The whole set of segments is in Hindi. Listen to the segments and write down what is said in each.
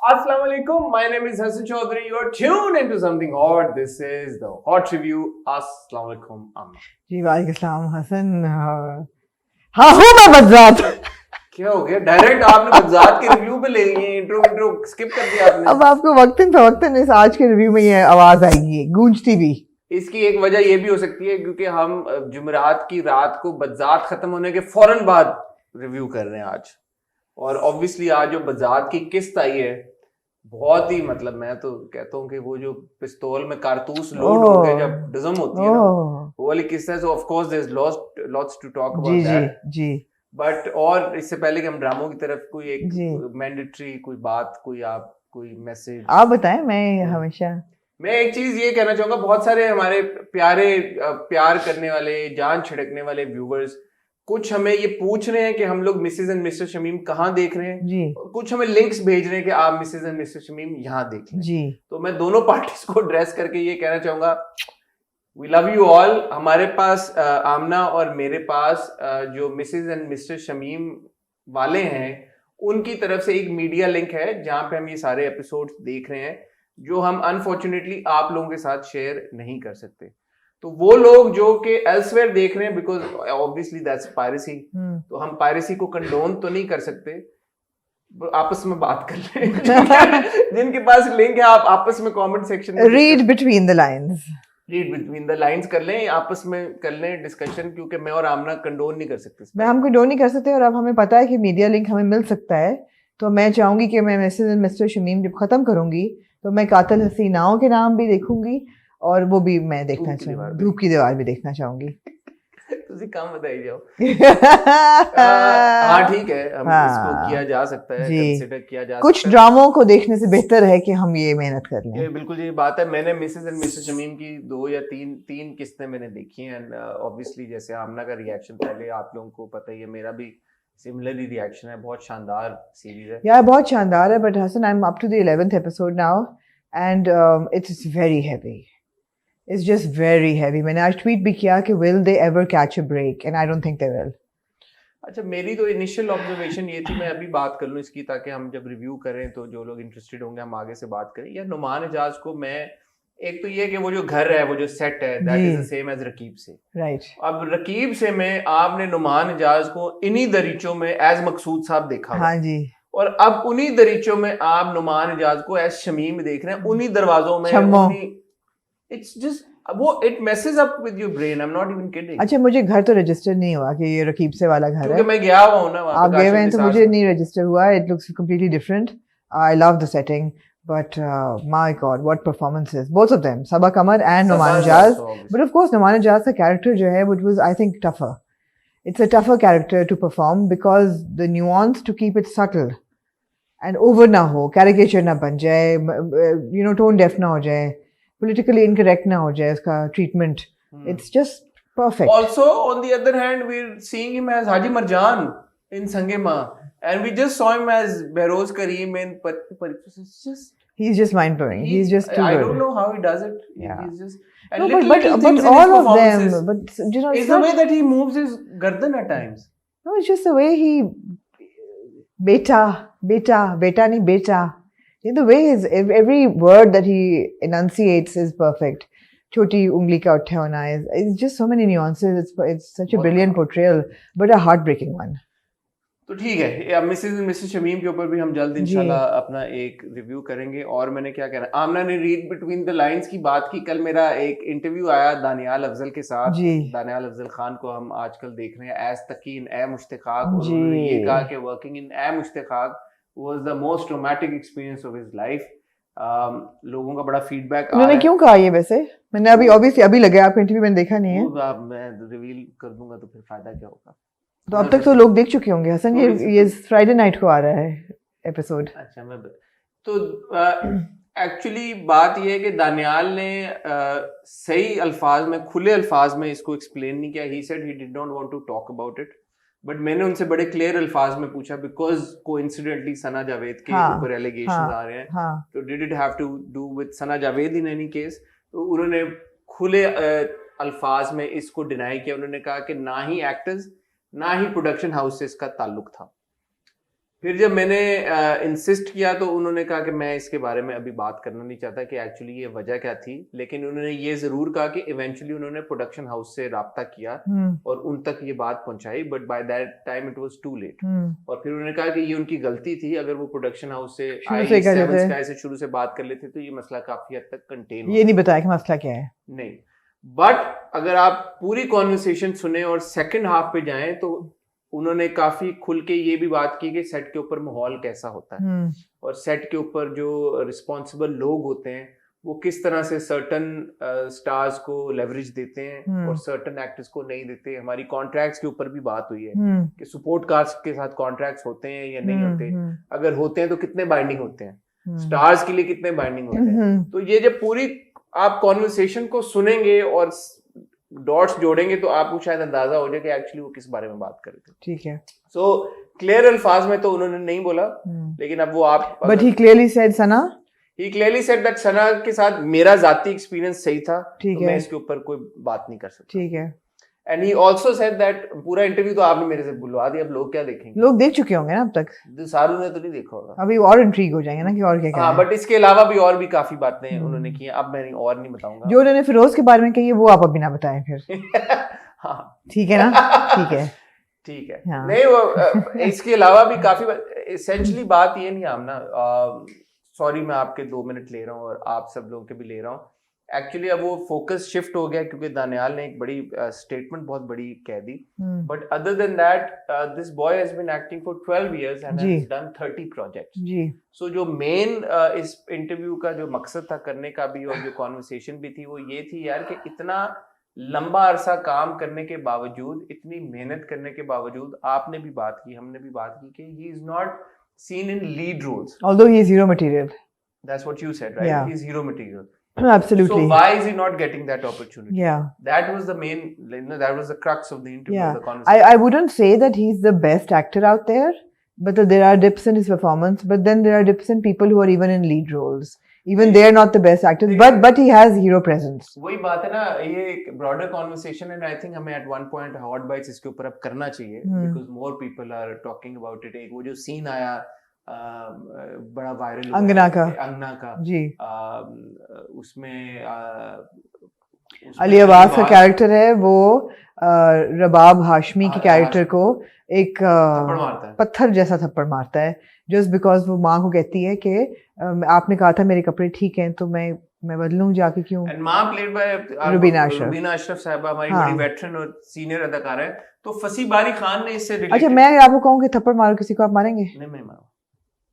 Assalamu alaikum. My name is Hassan Chaudhary. You are tuned into something hot. This is the Hot Review. Assalamu alaikum, Amma. जी वालेकुम सलाम हसन। हाँ हूँ मैं बज़ात। क्या हो गया? डायरेक्ट आपने बज़ात के रिव्यू पे ले गई, इंट्रो स्किप कर दिया आपने। अब आपको वक्तन फवक्तन इस आज के रिव्यू में ये आवाज आएगी, गूंजती भी। इसकी एक वजह ये भी हो सकती है क्योंकि हम जुमेरात की रात को बज़ात खत्म होने के फौरन बाद रिव्यू कर रहे हैं आज, और ऑब्वियसली आज जो बज़ात की किस्त आई है बहुत ही, मतलब मैं तो कहता हूँ कि वो जो पिस्तौल में कारतूस लोड हो गए जब डिज़म होती है ना, वो वाली किस्त है। So of course there is lots to talk about that जी। बट और इससे पहले कि हम ड्रामों की तरफ कोई एक मैंडेटरी कोई बात कोई मैसेज आप बताएं। मैं एक चीज ये कहना चाहूंगा, बहुत सारे हमारे प्यार करने वाले, जान छिड़कने वाले व्यूवर्स कुछ हमें ये पूछ रहे हैं कि हम लोग मिसेज एंड मिस्टर शमीम कहाँ देख रहे हैं जी। कुछ हमें लिंक्स भेज रहे हैं कि आप मिसेज एंड मिस्टर शमीम यहाँ देख लें जी। तो मैं दोनों पार्टीज को ड्रेस करके ये कहना चाहूंगा, वी लव यू ऑल। हमारे पास आमना और मेरे पास जो मिसेज एंड मिस्टर शमीम वाले हैं उनकी तरफ से एक मीडिया लिंक है जहां पे हम ये सारे एपिसोड्स देख रहे हैं, जो हम अनफॉर्चुनेटली आप लोगों के साथ शेयर नहीं कर सकते। तो वो लोग जो कि एल्सवेयर देख रहे हैं, बिकॉज ऑब्वियसली दैट्स पायरेसी, तो हम पायरेसी को कंडोन तो नहीं कर सकते, आपस में बात कर लें। जिनके पास लिंक है आप आपस में कमेंट सेक्शन में रीड बिटवीन द लाइंस कर लें, आपस में कर लें डिस्कशन, क्योंकि मैं और आमना कंडोन नहीं कर सकते। हम कंडोन नहीं कर सकते, और अब हमें पता है कि मीडिया लिंक हमें मिल सकता है। तो मैं चाहूंगी कि मैं मिसेज एंड मिस्टर शमीम जब खत्म करूंगी तो मैं कातिल हसीनाओं के नाम भी देखूंगी, और वो भी मैं देखना चाहूंगी, धूप की दीवार भी देखना चाहूंगी। तुझे काम बताई जाओ। हाँ ठीक है, हम इसको किया जा सकता है, कंसीडर किया जा कुछ सकता है। ड्रामों को देखने से बेहतर है कि हम ये मेहनत कर लें। ये बिल्कुल ये बात है। मैंने मिसेज एंड मिस्टर शमीम की 2 या 3 किस्तें मैंने देखी हैं, एंड ऑब्वियसली जैसे आमना का रिएक्शन पहले आप लोगों को पता ही है, मेरा भी सिमिलर ही रिएक्शन है। बहुत शानदार सीरीज है यार, बहुत शानदार है। But Hasan, I am up to the 11th episode now and it's very heavy. It's just very heavy. मैंने आज ट्वीट भी किया कि will they ever catch a break, and I don't think they will. अच्छा, मेरी तो इनिशियल ऑब्जर्वेशन ये थी, मैं अभी बात कर लूँ इसकी ताकि हम जब रिव्यू करें तो जो लोग इंटरेस्टेड होंगे हम आगे से बात करें। या नुमान एजाज को मैं, एक तो ये कि वो जो घर है, वो जो सेट है, that is the same as Raqib से। राइट। अब रकीब से में आपने नुमान एजाज को इन्हीं दरीचों में एज मकसूद साहब देखा। हाँ जी। और अब उन्हीं दरीचों में आप नुमान एजाज को एज शमीम देख रहे हैं, उन्हीं दरवाजों में। इट्स जस्ट वो it messes up with your brain, I am not even kidding. अच्छा, मुझे घर तो रजिस्टर नहीं हुआ कि ये रकीब से वाला घर है, क्योंकि मैं गया हुआ हूं ना वहां। आप गए हुए हैं तो मुझे नहीं रजिस्टर हुआ। It looks completely different. I love the setting, but my god what performances, both of them, Saba Qamar and Noman Ejaz. But of course Noman Ejaz का कैरेक्टर जो है, which was I think tougher. It's a tougher character to perform because the nuance to keep it subtle and over ना हो, कैरिकेचर ना बन जाए, यू नो, टोन डेफ ना हो जाए, politically incorrect ना हो जाए उसका treatment. It's just perfect. Also, on the other hand, we're seeing him as Haji Marjan in Sange Maa, and we just saw him as Behroz Kareem in He's just mind blowing. He's just too good. I don't know how he does it. Yeah. He's just. And no, but all of them. But you know, it's the way that he moves his gardan at times. No, it's just the way he beta nahi beta. The way every word that he enunciates is perfect. Choti ungli ka uttha hona is, it's just so many nuances. It's such a brilliant portrayal, but a heartbreaking one. तो ठीक है, अब मिसेज मिस्टर शमीम के ऊपर भी हम जल्द इंशाल्लाह अपना एक रिव्यू करेंगे। और मैंने क्या कहना, आमना ने रीड बिटवीन द लाइंस की बात की। कल मेरा एक इंटरव्यू आया दानियाल अफजल के साथ। दानियाल अफजल खान को हम आजकल देख रहे हैं एज तकीन ए मुश्तिकाक। उन्होंने ये कहा कि वर्किंग इन ए मुश्तिकाक was the most traumatic experience of his life. लोगों का बड़ा फीडबैक आ रहा है। उन्होंने क्यों कहा ये? वैसे मैंने अभी ऑब्वियसली अभी लगा, आपका इंटरव्यू मैंने देखा नहीं है। अब मैं रिवील कर दूंगा तो फिर फायदा क्या होगा। तो अब तक तो लोग देख चुके होंगे हसन। ये फ्राइडे नाइट को आ रहा है एपिसोड। अच्छा, मैं तो एक्चुअली बात ये है कि दानियाल ने सही अल्फाज में, खुले अल्फाज में इसको एक्सप्लेन नहीं किया। He said he did not want to talk about it, but मैंने उनसे बड़े क्लियर अल्फाज में पूछा, बिकॉज कोइंसिडेंटली सना जावेद के ऊपर एलिगेशंस आ रहे हैं, तो did it have to do with Sana Javed in any case? तो उन्होंने खुले अल्फाज में इसको डिनाई किया। उन्होंने कहा कि ना ही एक्टर्स ना ही प्रोडक्शन हाउस से इसका ताल्लुक था। फिर जब मैंने इंसिस्ट किया तो उन्होंने कहा कि मैं इसके बारे में अभी बात करना नहीं चाहता कि एक्चुअली ये वजह क्या थी, लेकिन उन्होंने ये जरूर कहा कि इवेंचुअली उन्होंने प्रोडक्शन हाउस से राब्ता किया और उन तक ये बात पहुंचाई, but by that time it was too late. और फिर उन्होंने कहा कि ये उनकी गलती थी, अगर वो प्रोडक्शन हाउस से सेवन स्काई से शुरू से बात कर लेते तो ये मसला काफी हद तक कंटेन, ये नहीं बताया कि मसला क्या है। नहीं, बट अगर आप पूरी कॉन्वर्सेशन सुने और सेकंड हाफ पे जाएं तो उन्होंने काफी खुल के ये भी बात की कि सेट के ऊपर माहौल कैसा होता है और सेट के ऊपर जो रिस्पॉन्सिबल लोग होते हैं वो किस तरह से सर्टन स्टार्स को लेवरेज देते हैं और सर्टन एक्टर्स को नहीं देते। हमारी कॉन्ट्रैक्ट्स के ऊपर भी बात हुई है कि सपोर्ट कास्ट के साथ कॉन्ट्रैक्ट्स होते हैं या नहीं होते, अगर होते हैं तो कितने बाइंडिंग होते हैं, स्टार्स के लिए कितने बाइंडिंग होते हैं। तो ये जब पूरी आप कॉन्वर्सेशन को सुनेंगे और डॉट्स जोड़ेंगे तो आपको शायद अंदाजा हो जाए कि एक्चुअली वो किस बारे में बात कर रहे थे। ठीक है। सो क्लियर अल्फाज में तो उन्होंने नहीं बोला, लेकिन अब वो आप but he clearly said Sana, he clearly said that Sana के साथ मेरा जाती एक्सपीरियंस सही था, ठीक तो है, मैं इसके ऊपर कोई बात नहीं कर सकता। ठीक है। And he also said that पूरा इंटरव्यू तो आपने मेरे से बुलवा दिया, अब लोग क्या देखेंगे? लोग देख चुके होंगे ना अब तक, सारू ने तो नहीं देखा होगा, अभी और इंट्रीग हो जाएंगे ना कि और क्या क्या है। बट इसके अलावा भी और भी काफी बातें उन्होंने की, अब मैं और नहीं बताऊंगा। जो उन्होंने फिरोज के बारे में कही है वो आप अभी ना बताएं फिर। हाँ ठीक है ना, ठीक है, ठीक है। हाँ। नहीं वो इसके अलावा भी काफी एसेंशियली बात ये नहीं आमना, सॉरी मैं आपके 2 मिनट ले रहा हूँ और आप सब लोगों के भी ले रहा हूँ। एक्चुअली अब वो फोकस शिफ्ट हो गया क्योंकि दानियाल ने एक बड़ी स्टेटमेंट बहुत बड़ी कह दी, but other than that this boy has been acting for 12 years and has done 30 projects. जी। सो जो मेन इस इंटरव्यू का जो मकसद था करने का भी और जो कॉन्वर्सेशन भी थी वो ये थी यार कि इतना लंबा अरसा काम करने के बावजूद, इतनी मेहनत करने के बावजूद, आपने भी बात की, हमने भी बात की कि he is not seen in lead roles. Although he is hero material. That's what you said, right? Yeah. He is hero material. Absolutely. So why is he not getting that opportunity? Yeah. That was the main, that was the crux of the interview, yeah. the conversation. I wouldn't say that he's the best actor out there, but there are dips in his performance, but then there are dips in people who are even in lead roles. Even they are not the best actors, but he has hero presence. वही बात है ना, ये एक broader conversation है, and I think हमें at one point hot bites इसके ऊपर अब करना चाहिए, because more people are talking about it. एक वो जो सीन आया बड़ा वायरल हुआ अंगना का जी, उसमें अली अब्बास का कैरेक्टर है वो रबाब हाशमी के कैरेक्टर को एक पत्थर जैसा थप्पड़ मारता है, जस्ट बिकॉज वो माँ को कहती है कि आपने कहा था मेरे कपड़े ठीक हैं तो मैं बदलूं जाके क्यों। माँ प्लेड बाय रुबीना अशरफ साहिबा, हमारी बड़ी वेटरन और सीनियर अदाकार है। तो फसी बारी खान ने इससे अच्छा, मैं आपको कहूँ कि थप्पड़ मारो किसी को, आप मारेंगे? नहीं मैं मारूं,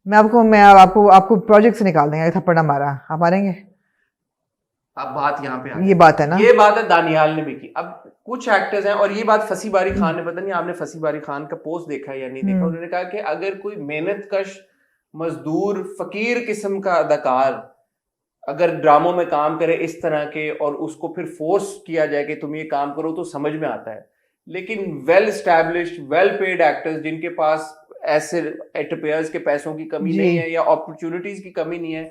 मैं आपको प्रोजेक्ट से निकाल देंगे, थप्पड़ ना मारा, आप मारेंगे? अब बात यहाँ पे ये बात है ना, ये बात है दानियाल ने भी की। अब कुछ एक्टर्स हैं, और ये बात फसी बारी खान ने, पता नहीं आपने फसी बारी खान का पोस्ट देखा या नहीं देखा, उन्होंने कहा कि अगर कोई मेहनत कश मजदूर फकीर किस्म का अदाकार अगर ड्रामों में काम करे इस तरह के और उसको फिर फोर्स किया जाए कि तुम ये काम करो तो समझ में आता है, लेकिन well established well paid actors जिनके पास ऐसे एंटरप्रेन्योर्स के पैसों की कमी नहीं है या अपॉर्चुनिटीज की कमी नहीं है,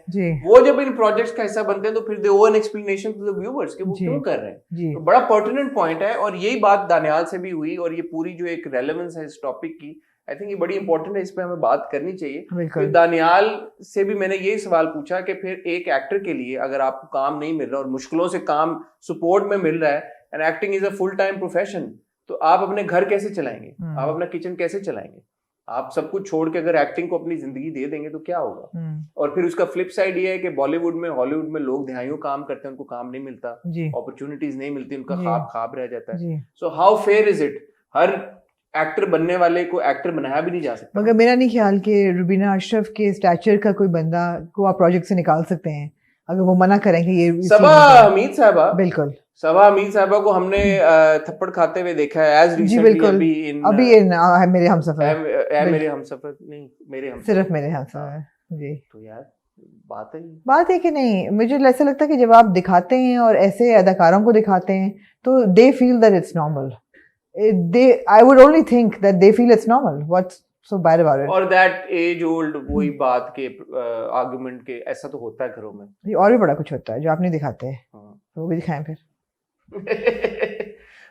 वो जब इन प्रोजेक्ट्स का हिस्सा बनते हैं तो फिर they owe an explanation to the viewers कि वो क्यों कर रहे हैं। तो बड़ा पर्टिनेंट पॉइंट है, और यही बात दानियाल से भी हुई, और ये पूरी जो एक रेलेवेंस है इस टॉपिक की, आई थिंक ये बड़ी इंपॉर्टेंट है, इस पे हमें बात करनी चाहिए। फिर दानियाल से भी मैंने यही सवाल पूछा कि फिर एक एक्टर के लिए अगर आपको काम नहीं मिल रहा और मुश्किलों से काम सपोर्ट में मिल रहा है, and acting is a full time profession, तो आप अपने घर कैसे चलाएंगे, आप अपना किचन कैसे चलाएंगे? आप सब कुछ छोड़ के अगर एक्टिंग को अपनी जिंदगी दे देंगे तो क्या होगा? और फिर उसका फ्लिप साइड ये है कि बॉलीवुड में हॉलीवुड में लोग दिहाइयों काम करते हैं, उनको काम नहीं मिलता, अपॉर्चुनिटीज नहीं मिलती, उनका ख्वाब रह जाता है। So how fair is it? Her actor बनने वाले को एक्टर बनाया भी नहीं जा सकता। मगर मेरा नहीं ख्याल कि रुबीना अशरफ के स्टैचर का कोई बंदा को आप प्रोजेक्ट से निकाल सकते हैं अगर वो मना करेंगे। ये सबा हमीद साहबा, बिल्कुल सबा हमीद साहबा को हमने थप्पड़ खाते हुए देखा है एज रिसेंटली, अभी मेरे हमसफर मेरे हमसफर नहीं, मेरे हमसफर, सिर्फ मेरे हमसफर जी। तो यार बात है कि नहीं, मुझे ऐसा लगता है कि जब आप दिखाते हैं और ऐसे अदाकारों को दिखाते हैं तो they feel that it's normal, I would only think that they feel it's normal. What's so bad about it? और that age old वही बात के आर्गुमेंट के, ऐसा तो होता है घरों में। ये और भी बड़ा कुछ होता है जो आप नहीं दिखाते हैं, वो भी दिखाएं फिर।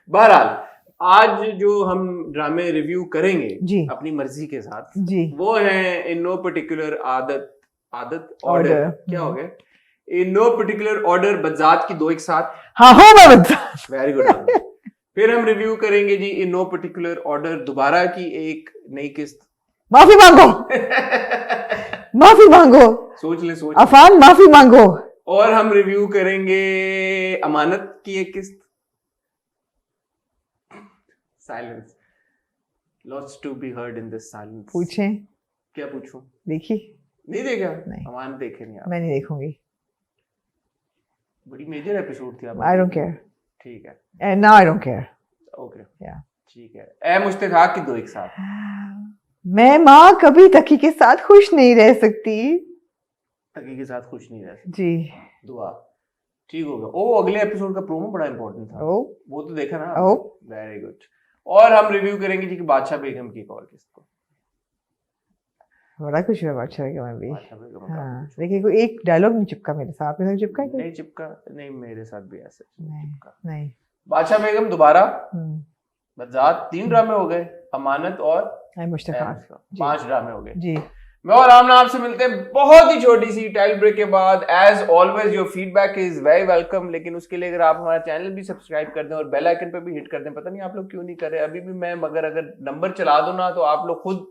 बहरहाल आज जो हम ड्रामे रिव्यू करेंगे जी अपनी मर्जी के साथ जी वो है इन नो पर्टिकुलर आदत ऑर्डर ऑर्डर क्या हो गया इन नो पर्टिकुलर ऑर्डर बजात की दो एक साथ हाँ हो मैं बता वेरी गुड फिर हम रिव्यू करेंगे जी इन नो पर्टिकुलर ऑर्डर दोबारा की एक नई किस्त माफी मांगो माफी मांगो सोच ले अफान माफी मांगो और हम रिव्यू करेंगे अमानत की एक किस्त silence lots to be heard in this silence पूछें क्या पूछूं देखी नहीं देखा नहीं। अमानत देखे नहीं आप मैं नहीं देखूंगी बड़ी मेजर एपिसोड थी आप आई डोंट केयर ठीक है and now I don't care okay या ठीक है ए मुश्ताक की दो एक साथ मैं माँ कभी तकी के साथ खुश नहीं रह सकती तकी के साथ खुश नहीं रह सकती जी दुआ ठीक हो गया ओ अगले एपिसोड का प्रोमो बड़ा इंपॉर्टेंट था ओ वो तो देखा ना ओ वेरी गुड और हम रिव्यू करेंगे जी कि बादशाह बेगम की एक और किस्त को बड़ा खुश हुआ बादशाह बेगम में भी बादशाह बेगम का हाँ कुछ। देखिए कोई एक डायलॉग नहीं चिपका मेरे साथ आपके साथ चिपका है क्या? नहीं चिपका नहीं मेरे साथ भी ऐसे नहीं चिपका नहीं बादशाह बेगम दोबारा हम्म, बजात 3 ड्रामे हो गए अमानत और आई मुश्ताक 5 ड्रामे हो गए जी मैं और आमना आपसे मिलते हैं बहुत ही छोटी सी टाइल ब्रेक के बाद as always your feedback is very welcome लेकिन उसके लिए अगर आप हमारा चैनल भी सब्सक्राइब कर दें और बेल आइकन पे भी हिट कर दें पता नहीं आप लोग क्यों नहीं कर रहे अभी भी मैं मगर अगर नंबर चला दूं ना तो आप लोग खुद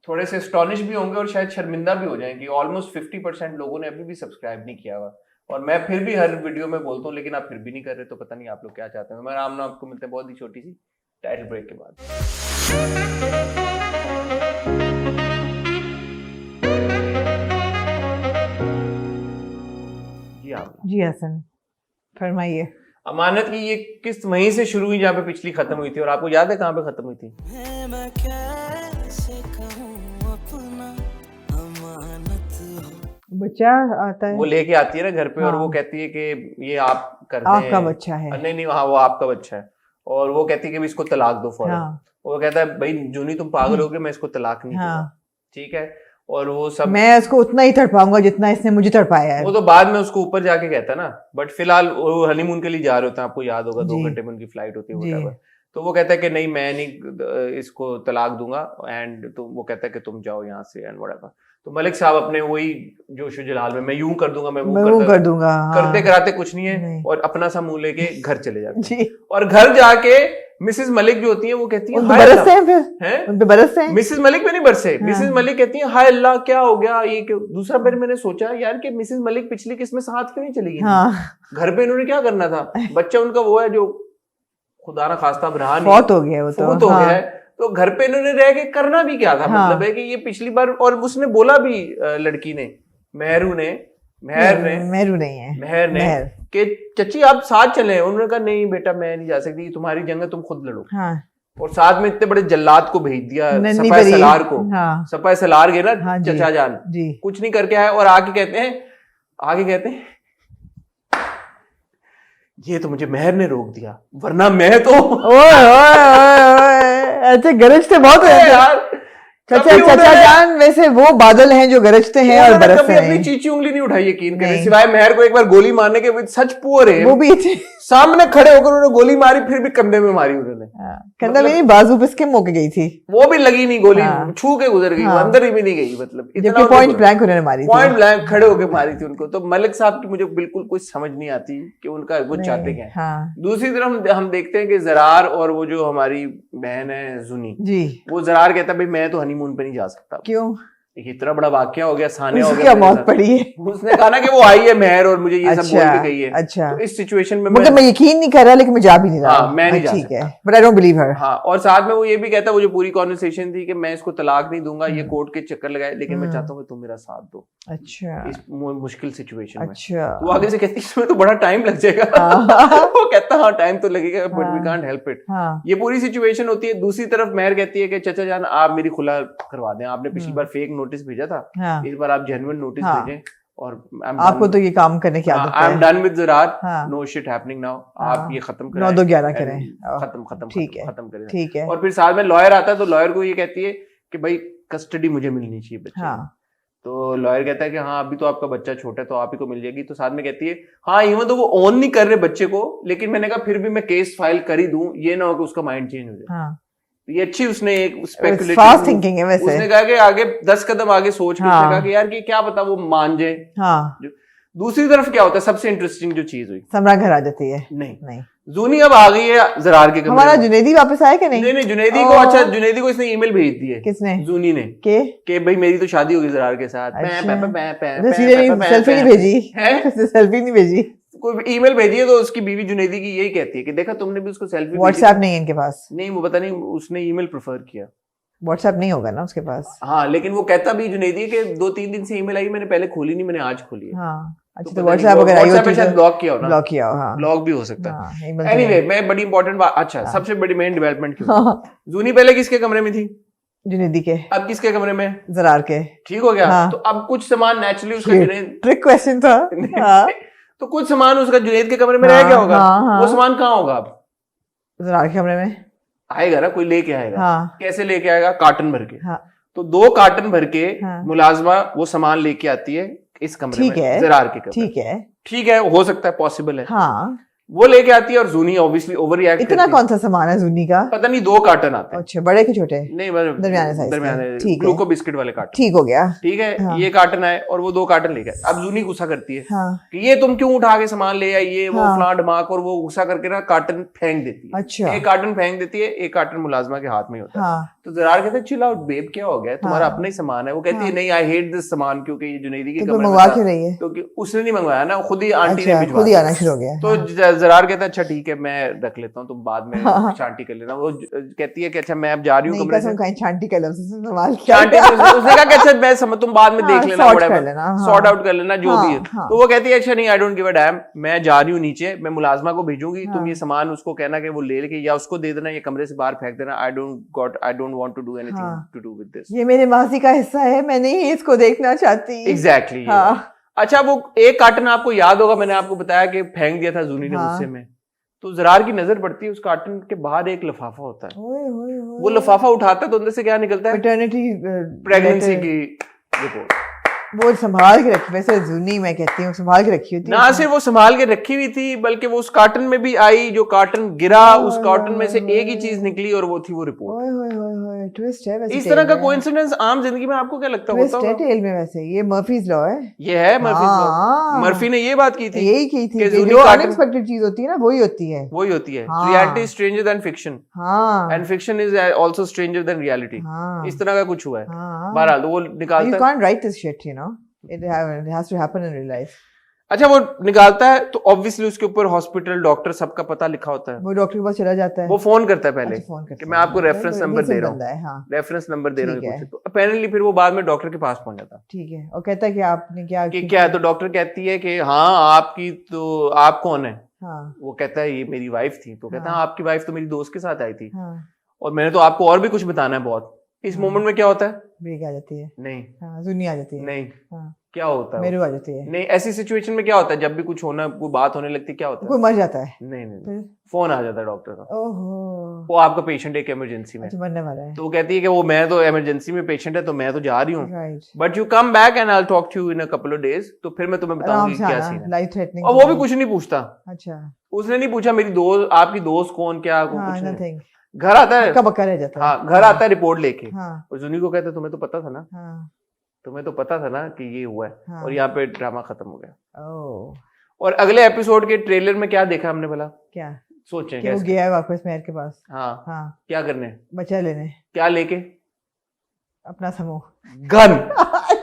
थोड़े से स्टॉनिश भी होंगे और शायद शर्मिंदा भी हो जाएंगे ऑलमोस्ट 50% लोगों ने अभी भी सब्सक्राइब नहीं किया हुआ और मैं फिर भी हर वीडियो में बोलता हूँ लेकिन आप फिर भी नहीं कर रहे तो पता नहीं आप लोग क्या चाहते हैं मैं आमना आपको मिलते हैं बहुत ही छोटी सी टाइटल ब्रेक के बाद जी आमना जी हसन फरमाइए अमानत की ये किस्त वहीं से शुरू हुई जहाँ पे पिछली खत्म हुई थी और आपको याद है कहाँ पे खत्म हुई थी मैं कैसे कहूँ अपना अमानत हो बच्चा आता है वो लेके आती है ना घर पे और हाँ। वो कहती है कि ये आप कर दें आपका बच्चा है नहीं नहीं हाँ वो आपका बच्चा है और वो कहती है कि भी इसको तलाक दो फौरन हाँ वो कहता है भाई जूनी तुम पागल हो गए मैं इसको तलाक नहीं दूंगा हाँ ठीक है और वो सब मैं उसको उतना ही तड़पाऊंगा जितना इसने मुझे तड़पाया है वो तो बाद में उसको ऊपर जाके कहता है ना बट फिलहाल वो हनीमून के लिए जा रहे होते हैं आपको याद होगा 2 जी। घंटे में उनकी फ्लाइट होती है जी। whatever। तो वो कहता है कि नहीं मैं नहीं इसको तलाक दूंगा एंड तो वो कहता है कि तुम जाओ यहाँ से एंड व्हाटएवर तो मलिक साहब अपने वही जोशो जलाल में मैं यूं कर दूंगा मैं मैं वो वो कर दूंगा हाँ। करते कराते कुछ नहीं है नहीं। और अपना सा मुंह लेके घर चले जाते हैं जी और घर जाके मिसेस मलिक जो होती है वो कहती है उन पे हाय बरसते अल्लाह हैं फिर हैं उन पे बरसते हैं मिसेस मलिक पे नहीं बरसे हाँ। मिसेस मलिक कहती है हाय अल्लाह क्या हो गया ये क्यों दूसरा बार मैंने सोचा यार कि मिसेस मलिक पिछली किस में साथ क्यों नहीं चली गई हाँ घर पे इन्होंने क्या करना था बच्चा उनका वो है जो खुदा ना खास्ता अब रहा नहीं फौत हो गया वो तो फौत हो हाँ। गया है तो घर पे इन्होंने रह के करना भी क्या था हाँ। मतलब है कि ये पिछली बार और उसने बोला भी लड़की ने मेहर ने मेरू नहीं है मेहर ने मेहर। कि चची आप साथ चले उन्होंने कहा नहीं बेटा मैं नहीं जा सकती ये तुम्हारी जंग है तुम खुद लड़ो हाँ और साथ में इतने बड़े जल्लाद को भेज दिया नन्ही सफाई बड़ी- सलार को हाँ सफाई सलार गए ना हाँ जी। चचा जान जी कुछ नहीं करके आए और आगे कहते हैं ये तो मुझे मेहर ने रोक दिया वरना मैं तो ओए ओए ओए ऐसे गरजते बहुत है यार चाचा कभी चाचा उन्होंने- जान वैसे वो बादल हैं जो गरजते हैं और उन्होंने बरसते कभी अपनी हैं चीची उंगली नहीं उठाई यकीन करें नहीं। सिवाय मेहर को एक बार गोली मारने के सच पुअर है वो भी सामने खड़े होकर उन्होंने गोली मारी फिर भी कंधे में मारी उन्होंने कंधा मेरी बाजू पे इसके मुड़ गई थी वो भी लगी नहीं गोली हाँ। छू के गुजर गई वो हाँ। अंदर ही भी नहीं गई मतलब जबकि पॉइंट ब्लैंक उन्होंने मारी थी पॉइंट ब्लैंक खड़े होकर मारी थी उनको तो मलिक साहब की मुझे बिल्कुल कुछ समझ नहीं आती कि उनका वो चाहते क्या है हाँ दूसरी तरफ हम देखते हैं कि जरार और वो जो हमारी बहन है जुनी जी वो जरार कहता है भाई मैं तो हनीमून पे नहीं जा सकता क्यों एक इतना बड़ा वाकया हो गया सानिया हो उसकी गया क्या मेरे मौत साथ। पड़ी है उसने कहा ना कि वो आई है मेहर और मुझे ये सब बोल अच्छा के गई है अच्छा तो इस सिचुएशन में मतलब मैं यकीन नहीं कर रहा लेकिन मैं जा भी नहीं रहा हाँ, मैं नहीं जा ठीक सकता। है बट आई डोंट बिलीव हर हाँ और साथ में वो ये भी कहता है वो जो पूरी कॉन्वर्सेशन थी कि मैं इसको तलाक नहीं दूंगा ये कोर्ट के चक्कर लगाए लेकिन मैं चाहता हूँ कि तुम मेरा साथ दो अच्छा इस मुश्किल सिचुएशन में अच्छा वो आगे से कहती है इसमें तो बड़ा टाइम लग जाएगा हाँ। वो कहता है हाँ टाइम तो लगेगा बट वी हाँ। कांट हेल्प इट हाँ ये पूरी सिचुएशन होती है दूसरी तरफ मेहर कहती है कि चाचा जान आप मेरी खुला करवा दें आपने पिछली बार फेक नोटिस भेजा था हाँ इस बार आप जेन्युइन नोटिस हाँ। भेजें और आपको तो ये काम करने की आदत आई एम है डन विद ज़रार हाँ नो शिट हैपनिंग नाउ हाँ। आप ये खत्म 9-2-11 करें खत्म खत्म ठीक है। खत्म करें ठीक है और फिर साथ में लॉयर आता है तो लॉयर को ये कहती है कि भाई कस्टडी मुझे मिलनी चाहिए बच्चे हाँ की। तो लॉयर कहता है कि हाँ अभी तो आपका बच्चा छोटा है तो आप ही को मिल जाएगी। तो साथ में कहती है हाँ इवन तो वो ऑन नहीं कर रहे बच्चे को, लेकिन मैंने कहा फिर भी मैं केस फाइल कर ही दूं, ये ना हो कि उसका माइंड चेंज हो जाए। हाँ, ये अच्छी उसने एक फास्ट स्पेकुलेटिव थिंकिंग है वैसे। उसने कहा कि आगे 10 कदम आगे सोच के हाँ। उसने कहा कि यार कि क्या पता वो मान जाए। हाँ, दूसरी तरफ क्या होता है, सबसे इंटरेस्टिंग जो चीज हुई, समरा घर आ जाती है। नहीं नहीं, जूनी अब आ गई है जरार के कमरे हमारा में। जुनैदी वापस आया कि नहीं? नहीं जुनैदी को, अच्छा जुनैदी को इसने ईमेल भेज दी है। किसने? जूनी ने कि भाई मेरी तो शादी होगी जरार के साथ। सेल्फी नहीं भेजी है, सेल्फी नहीं भेजी, कोई ईमेल भेजी है तो उसकी बीवी जुनैदी की यही कहती है कि देखा तुमने भी उसको सेल्फी व्हाट्सएप नहीं है इनके पास। नहीं वो पता नहीं उसने ईमेल प्रेफर किया। व्हाट्सएप नहीं होगा ना उसके पास। हाँ लेकिन वो कहता भी जुनैदी है कि 2-3 दिन से ईमेल आई, मैंने पहले खोली नहीं, मैंने आज खोली है। हाँ, अच्छा, तो पता नहीं, व्हाट्सएप अगर आई WhatsApp पे होती शायद तो ब्लॉक किया हो ना, ब्लॉक किया हो। हाँ, ब्लॉक भी हो सकता है। हाँ, email एनीवे से- मैं बड़ी इंपॉर्टेंट बात, अच्छा हाँ। सबसे बड़ी मेन डेवलपमेंट क्यों, हाँ, जूनी पहले किसके कमरे में थी, जुनैदी के, अब किसके कमरे में, जरार के। ठीक हो गया। हाँ। तो अब कुछ सामान नेचुरली उसका ये जुनैद ट्रिक क्वेश्चन था। हाँ, तो कुछ सामान उसका जुनैद के कमरे में रह गया होगा। हाँ, हाँ। वो सामान कहाँ होगा अब, जरार के कमरे में। आएगा ना कोई लेके आएगा। हाँ, कैसे लेके आएगा, कार्टन भर के। हाँ, तो 2 कार्टन भर के हाँ। मुलाजमा वो सामान लेके आती है इस कमरे ठीक में, है, जरार के कमरे। ठीक है। ठीक है, हो सकता है, पॉसिबल है। हाँ, वो लेके आती है और जूनी ऑब्वियसली ओवर रिएक्ट इतना कौन सा सामान है जूनी का? पता नहीं 2 कार्टन आते हैं। अच्छा, बड़े के छोटे? नहीं मतलब दरमियाने size के। दरमियाने, ठीक है। ग्लूको बिस्किट वाले कार्टन। ठीक हो गया। ठीक है, हाँ। ये कार्टन आए और वो 2 कार्टन लेके आए। अब जूनी गुस्सा करती है हाँ, कि ये तुम क्यों उठा के सामान ले आई, ये वो हाँ। फलां ढमाक, और वो गुस्सा करके ना कार्टन फेंक देती है। अच्छा। एक कार्टन फेंक देती है, एक कार्टन मुलाजमा के हाथ में होता है। हाँ, तो जरार कहते हैं चिल आउट बेब, क्या हो गया, तुम्हारा हाँ। अपना ही सामान है। वो कहती है हाँ। नहीं आई हेट दिस सामान, क्योंकि ये जुनैदी के तो कमरे फिर में मंगवा था। क्यों रही है? क्योंकि उसने नहीं मंगवाया ना, खुद ही आंटी ने अच्छा, भिजवा खुद ही दिया। आना शुरू हो गया। तो हाँ। जरार कहता है अच्छा ठीक है मैं रख लेता हूँ, तुम बाद में हाँ। शांति कर लेना। वो कहती है कि अच्छा मैं अब जा रही हूँ नहीं, कमरे से। कसम खाई, छांटी का लफ्ज़ से सवाल किया। शांति से उसने कहा कि अच्छा मैं समझ, तुम बाद में देख हाँ, लेना, sort whatever, कर लेना, हाँ। सॉर्ट आउट कर लेना जो हाँ, भी है। हाँ। तो वो कहती है अच्छा नहीं I don't give a dam, मैं जा रही हूँ नीचे, मैं मुलाजमा को भेजूंगी, तुम हाँ। ये सामान उसको कहना कि वो ले लेके या उसको दे देना, ये कमरे से बाहर फेंक देना। I don't want to do anything हाँ। To do with this. ये मेरे मासी का हिस्सा है, मैं नहीं इसको देखना चाहती। एग्जैक्टली। हाँ। अच्छा वो एक कार्टन आपको याद होगा, मैंने आपको बताया कि फेंक दिया था जूनी ने हाँ। गुस्से में। तो जरार की नजर पड़ती है उस कार्टन के बाहर एक लिफाफा होता है। ओए, ओए, ओए। वो लिफाफा उठाता है तो अंदर से क्या निकलता है, पैटर्निटी प्रेगनेंसी की रिपोर्ट। वो संभाल के रखी, वैसे जूनी मैं कहती हूँ संभाल के रखी होती है। ना सिर्फ वो संभाल के रखी हुई थी, बल्कि वो उस कार्टन में भी आई, जो कार्टन गिरा उस कार्टन में से एक ही चीज निकली और वो थी वो रिपोर्ट। ओए होए होए होए, ट्विस्ट है वैसे। इस तरह का कोइंसिडेंस आम जिंदगी में आपको क्या लगता ट्विस्ट होता है होगा? टेल में वैसे, ये मर्फीज लॉ है। ये है मर्फी हाँ। मर्फी ने ये बात की थी, यही की थी कि कि जूनी जो कार्टन अनएक्सपेक्टेड चीज होती है ना वही होती है। वही होती है। हाँ। Reality is stranger than fiction हाँ, and fiction is also stranger than reality. हाँ, इस तरह का कुछ हुआ है। हाँ। बहरहाल वो You निकालता है। can't write this shit, you know. It has to happen in real life. अच्छा वो निकालता है तो ऑब्वियसली उसके ऊपर हॉस्पिटल, डॉक्टर, सबका पता लिखा होता है। वो डॉक्टर के पास चला जाता है। वो फोन करता है पहले अच्छा, फोन करता कि है। मैं आपको हाँ, रेफरेंस तो नंबर decent दे रहा बंदा हूँ, है, हाँ, रेफरेंस नंबर दे रहा हूँ ठीक है। कुछ। तो अपेरेंटली फिर वो बाद में डॉक्टर के पास पहुंच जाता ठीक है। और कहता है कि आपने क्या कि क्या है, तो डॉक्टर कहती है कि हाँ आपकी, तो आप कौन है? हाँ, वो कहता है ये मेरी वाइफ थी। तो कहता है हाँ। हाँ, आपकी वाइफ तो मेरी दोस्त के साथ आई थी हाँ, और मैंने तो आपको और भी कुछ बताना है बहुत। इस हाँ। मोमेंट में क्या होता है? ब्रेक आ जाती है। नहीं हाँ, जूनी आ जाती है। नहीं, हाँ, क्या होता है? मेरू आ जाती है। नहीं, ऐसी सिचुएशन में क्या होता है, जब भी कुछ होना, कोई बात होने लगती है, क्या होता है? कोई मर जाता है। नहीं नहीं, फिर फोन आ जाता है डॉक्टर का, ओहो, वो आपका पेशेंट एक इमरजेंसी में। अच्छा मरने वाला है। तो वो कहती है कि वो मैं तो इमरजेंसी में पेशेंट है तो मैं तो जा रही हूँ, right, but you come back and I will talk to you in a couple of days. तो फिर मैं तुम्हें आराम बताऊंगी से क्या आना, सीन है। Life threatening. और वो भी कुछ नहीं पूछता, अच्छा, उसने नहीं पूछा मेरी दोस्त, आपकी दोस्त कौन, क्या, वो हाँ, कुछ नहीं। नथिंग। घर आता है, हक्का बक्का रह जाता है। हाँ घर आता है रिपोर्ट लेके, हाँ, और जूनी को कहता है तुम्हें तो पता था ना, हाँ, तुम्हें तो पता था ना कि ये हुआ है। हाँ। और यहाँ पे ड्रामा खत्म हो गया। ओह, और अगले एपिसोड के ट्रेलर में क्या देखा हमने भला, क्या सोचें कि वो कैसे? गया है वापस मेहर के पास। हाँ, हाँ, क्या करने, बच्चा लेने, क्या लेके? अपना समूह। गन।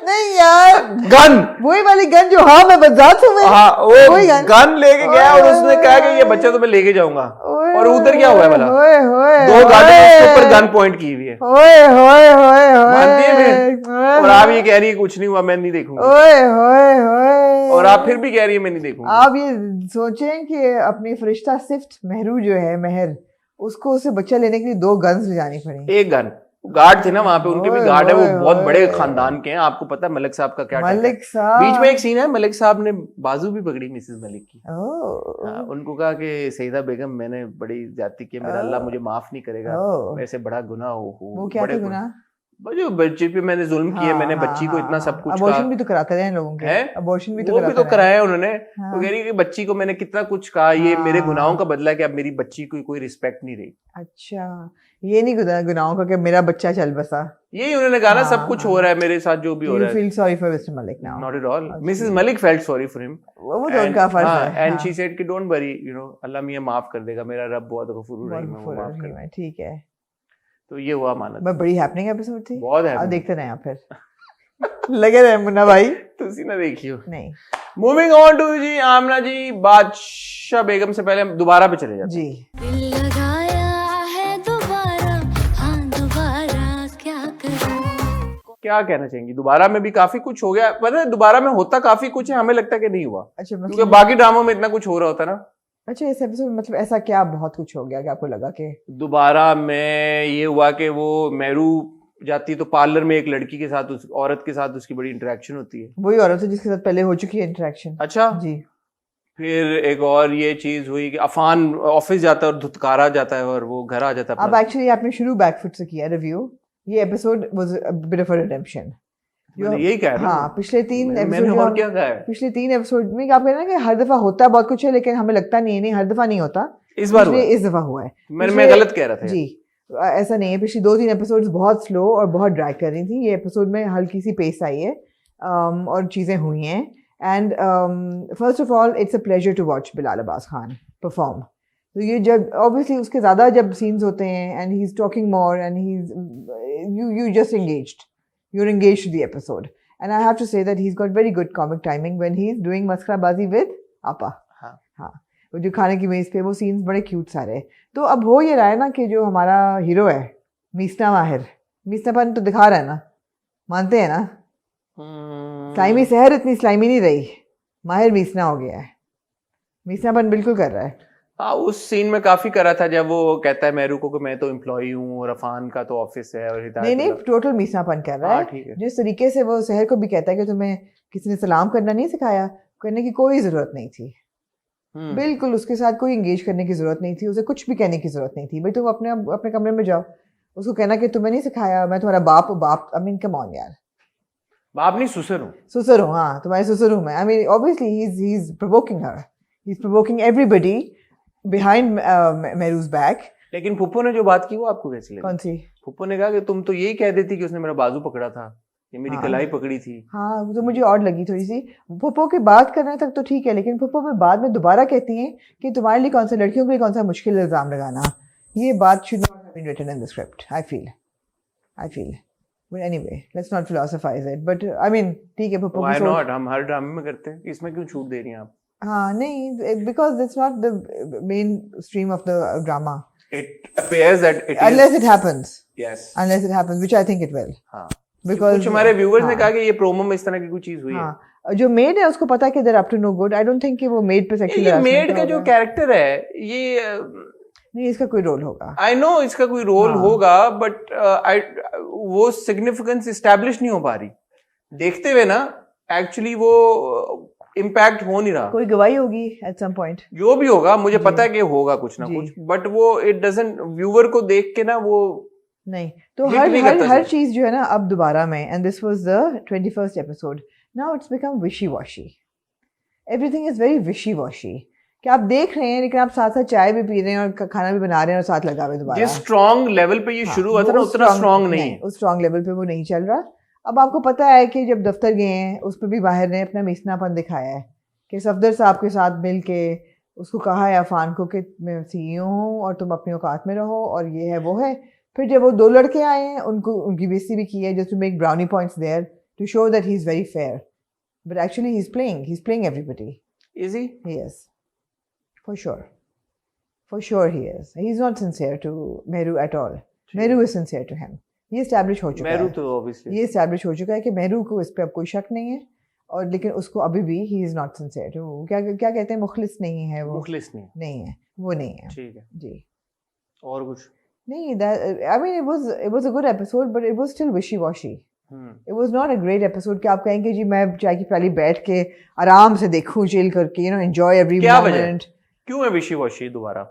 नहीं यार, गन, वही वाली गन जो हाँ मैं बजात हूँ मैं। हाँ वो वही गन। गन लेके गया और ओए, उसने कहा कि ये बच्चा तो मैं लेके जाऊंगा। ओए, और उधर क्या हुआ है भला? ओए, ओए, दो गाड़ी ओए, उसके ऊपर गन पॉइंट की हुई है, ओए, ओए, ओए, ओए, मानती है फिर? ओए, और आप ये कह रही है कुछ नहीं हुआ, मैं नहीं देखूंगी। ओए, ओए, ओए। और आप फिर भी कह रही है मैं नहीं देखूंगी। आप ये सोचें कि अपनी फरिश्ता सिफ्त मेहरू जो है मेहर, उसको उसे बच्चा लेने के लिए 2 गन्स ले जानी पड़ी। एक गन, गार्ड थे ना वहां पे, उनके भी ओए, गार्ड है, वो ओए, बहुत बड़े ओए। खानदान के हैं। आपको पता है मलिक साहब का क्या टाइटल है? मलिक साहब, बीच में एक सीन है, मलिक साहब ने बाजू भी पकड़ी मिसेस मलिक की। ओह, हाँ, उनको कहा कि सईदा बेगम मैंने बड़ी ज्यादती की, मेरा अल्लाह मुझे माफ नहीं करेगा, ओह। मेरे से बड़ा गुनाह हो वो क्या थे गुनाह? जो बच्चे पे मैंने जुल्म किया, मैंने बच्ची को इतना सब कुछ कहा। अबॉर्शन भी तो कराते रहे लोगों के, अबॉर्शन भी तो वो भी तो कराया है उन्होंने। हाँ। तो कह रही है कि बच्ची को मैंने कितना कुछ कहा, ये मेरे गुनाहों का बदला है कि अब मेरी बच्ची को कोई रिस्पेक्ट नहीं रही। अच्छा, ये नहीं गुनाहों का कि मेरा बच्चा चल बसा, यही उन्होंने कहा ना, सब कुछ हो रहा है मेरे साथ, जो भी हो रहा है। You feel sorry for Mr. Malik now? Not at all. Mrs. Malik felt sorry for him. वो तो उनका फर्ज है। And she said कि don't worry, you know, अल्लाह मियां माफ कर देगा, मेरा रब बहुत गफूर रहीम है, वो माफ कर देगा। ठीक है। तो ये हुआ मानत। बड़ी हैपनिंग एपिसोड थी, बहुत है। अब देखते रहे फिर लगे रहे मुन्ना भाई, तुसी ना देखियो। नहीं। मूविंग ऑन टू जी आमना जी, बादशाह बेगम से पहले हम दोबारा पे चले जाते हैं। दिल लगाया है दोबारा, हाँ दोबारा क्या करूं। क्या कहना चाहेंगी? दोबारा में भी काफी कुछ हो गया, पता है दोबारा में होता काफी कुछ है, हमें लगता है कि नहीं हुआ। अच्छा, क्योंकि बाकी ड्रामों में इतना कुछ हो रहा होता ना। अच्छा, इस एपिसोड मतलब ऐसा क्या बहुत कुछ हो गया कि आपको लगा कि दोबारा में ये हुआ कि वो मेरू जाती है तो पार्लर में एक लड़की के साथ, उस औरत के साथ उसकी बड़ी इंटरेक्शन होती है। वही औरत है जिसके साथ पहले हो चुकी है इंटरेक्शन। अच्छा जी। फिर एक और ये चीज हुई कि अफान ऑफिस जाता है और धुतकारा जाता है और वो घर आ जाता है। अब एक्चुअली आपने शुरू बैकफुट से किया रिव्यू, ये episode was a bit of a redemption. यही कह रहा हूं। हाँ, पिछले तीन एपिसोड में आप कह रहे हैं कि हर दफा होता है बहुत कुछ है, लेकिन हमें लगता नहीं हर दफा नहीं होता। इस बार हुआ। इस दफा हुआ है। मैं गलत कह रहा था जी, ऐसा नहीं है। पिछली 2-3 एपिसोड्स बहुत स्लो और बहुत ड्रैग कर रही थी, ये एपिसोड में हल्की सी पेस आई है और चीजें हुई हैं। And first of all it's a pleasure to watch Bilal Abbas Khan perform. तो ये जब ऑब्वियसली उसके ज्यादा जब सीन्स होते हैं and he is talking more and he is you just engaged, you're engaged to the episode, and I have to say that he's got very good comic timing when he's doing maskharabazi with Appa। हाँ, वो जो खाने की मेज पे वो सीन्स बड़े क्यूट सारे। तो अब हो ये रहा है ना कि जो हमारा हीरो है मीसना माहिर, मीसनापन तो दिखा रहा है ना, मानते हैं ना। स्लाइमी सहर इतनी स्लाइमी नहीं रही, माहिर मीसना हो गया है, मीसनापन बिल्कुल कर रहा है। हाँ, उस सीन में काफी करा था जब वो कहता है मेरू को कि मैं तो एम्प्लॉई हूँ और अफान का तो ऑफिस है और नहीं टोटल मीसनापन कर रहा है। जिस तरीके से वो सहर को भी कहता है कि तुम्हें किसी ने सलाम करना नहीं सिखाया, करने की कोई जरूरत नहीं थी। बिल्कुल उसके साथ कोई एंगेज करने की जरूरत नहीं थी, उसे कुछ भी कहने की जरूरत नहीं थी। भाई तुम अपने कमरे में जाओ, उसको कहना कि तुम्हें नहीं सिखाया, मैं तुम्हारा बाप आई मीन कम ऑन यार, बाप नहीं सुसर हूँ। हाँ तुम्हारे सुसर हूँ मैं। I mean obviously he is provoking her, he is provoking everybody behind मेरू's back। लेकिन फुप्पो ने जो बात की वो आपको कैसी लगी? कौन सी? फुप्पो ने कहा कि तुम तो यही कह देती कि उसने मेरा बाजू पकड़ा था, ये मेरी कलाई पकड़ी थी। हाँ, वो तो मुझे और लगी थोड़ी सी। फुप्पो की बात करने तक तो ठीक है, लेकिन फुप्पो में बाद में दोबारा कहती हैं कि तुम्हारे लिए कौन सा, लड़कियों के लिए कौन सा मुश्किल इल्जाम लगाना, ये बात should not have been written in the script, I feel but anyway let's not philosophize it, but I mean ठीक है फुप्पो why not, हम हर ड्रामे में करते हैं, इसमें क्यों छूट दे रही हैं आप? हाँ नहीं, because it's not the main stream of the drama. It appears that it unless it happens. Yes. Unless it happens, which I think it will. हाँ. Because कुछ हमारे व्यूअर्स ने कहा कि ये प्रोमो में इस तरह की कुछ चीज हुई है। जो मेड है उसको पता है कि they're up to no good. I don't think कि वो मेड पे सेक्सुअल ये मेड का जो कैरेक्टर है ये नहीं, इसका कोई रोल होगा। I know इसका कोई रोल होगा, but वो सिग्निफिकेंस एस्टैब्लिश नहीं हो पा रही। देखते हुए ना एक्चुअली वो इम्पैक्ट हो नहीं रहा। कोई गवाही होगी एट सम पॉइंट, जो भी होगा मुझे पता है कि होगा कुछ ना कुछ, बट वो इट डजंट, व्यूअर को देख के ना वो नहीं। तो हर चीज जो है ना अब दोबारा में, and this was the 21st episode, now it's become विशी वॉशी, एवरीथिंग इज वेरी विशी वॉशी। कि आप देख रहे हैं लेकिन आप साथ साथ चाय भी पी रहे हैं और खाना भी बना रहे हैं और साथ लगा हुए दोबारा। जिस स्ट्रॉन्ग लेवल पे ये शुरू हुआ था ना उतना स्ट्रॉन्ग नहीं है, उस स्ट्रॉन्ग लेवल पे वो नहीं चल रहा। अब आपको पता है कि जब दफ्तर गए हैं उस पर भी बाहर ने अपना मीसनापन दिखाया है कि सफदर साहब के साथ मिल के उसको कहा है अफान को कि मैं CEO हूँ और तुम अपनी औकात में रहो और ये है वो है। फिर जब वो 2 लड़के आए हैं उनकी बेइज्जती भी की है, just to make brownie points there to show that he is very fair, but actually he is playing everybody. Is he? Yes, for sure he is not sincere to Meru at all. Meru is sincere to him. ये एस्टैब्लिश हो चुका है। मेरू तो obviously ये एस्टैब्लिश हो चुका है कि मेरू को इस पे अब कोई शक नहीं है, और लेकिन उसको अभी भी he is not sincere to, क्या कहते हैं, मुखलिस नहीं है वो, मुखलिस नहीं है वो, नहीं है। ठीक है जी। और कुछ नहीं, I mean it was a good episode but it was still wishy washy. It was not a great episode कि आप कहेंगे जी मैं चाय की प्याली बैठ के आराम से देखूं चिल करके, enjoy every moment. क्यों है विशी वॉशी दोबारा?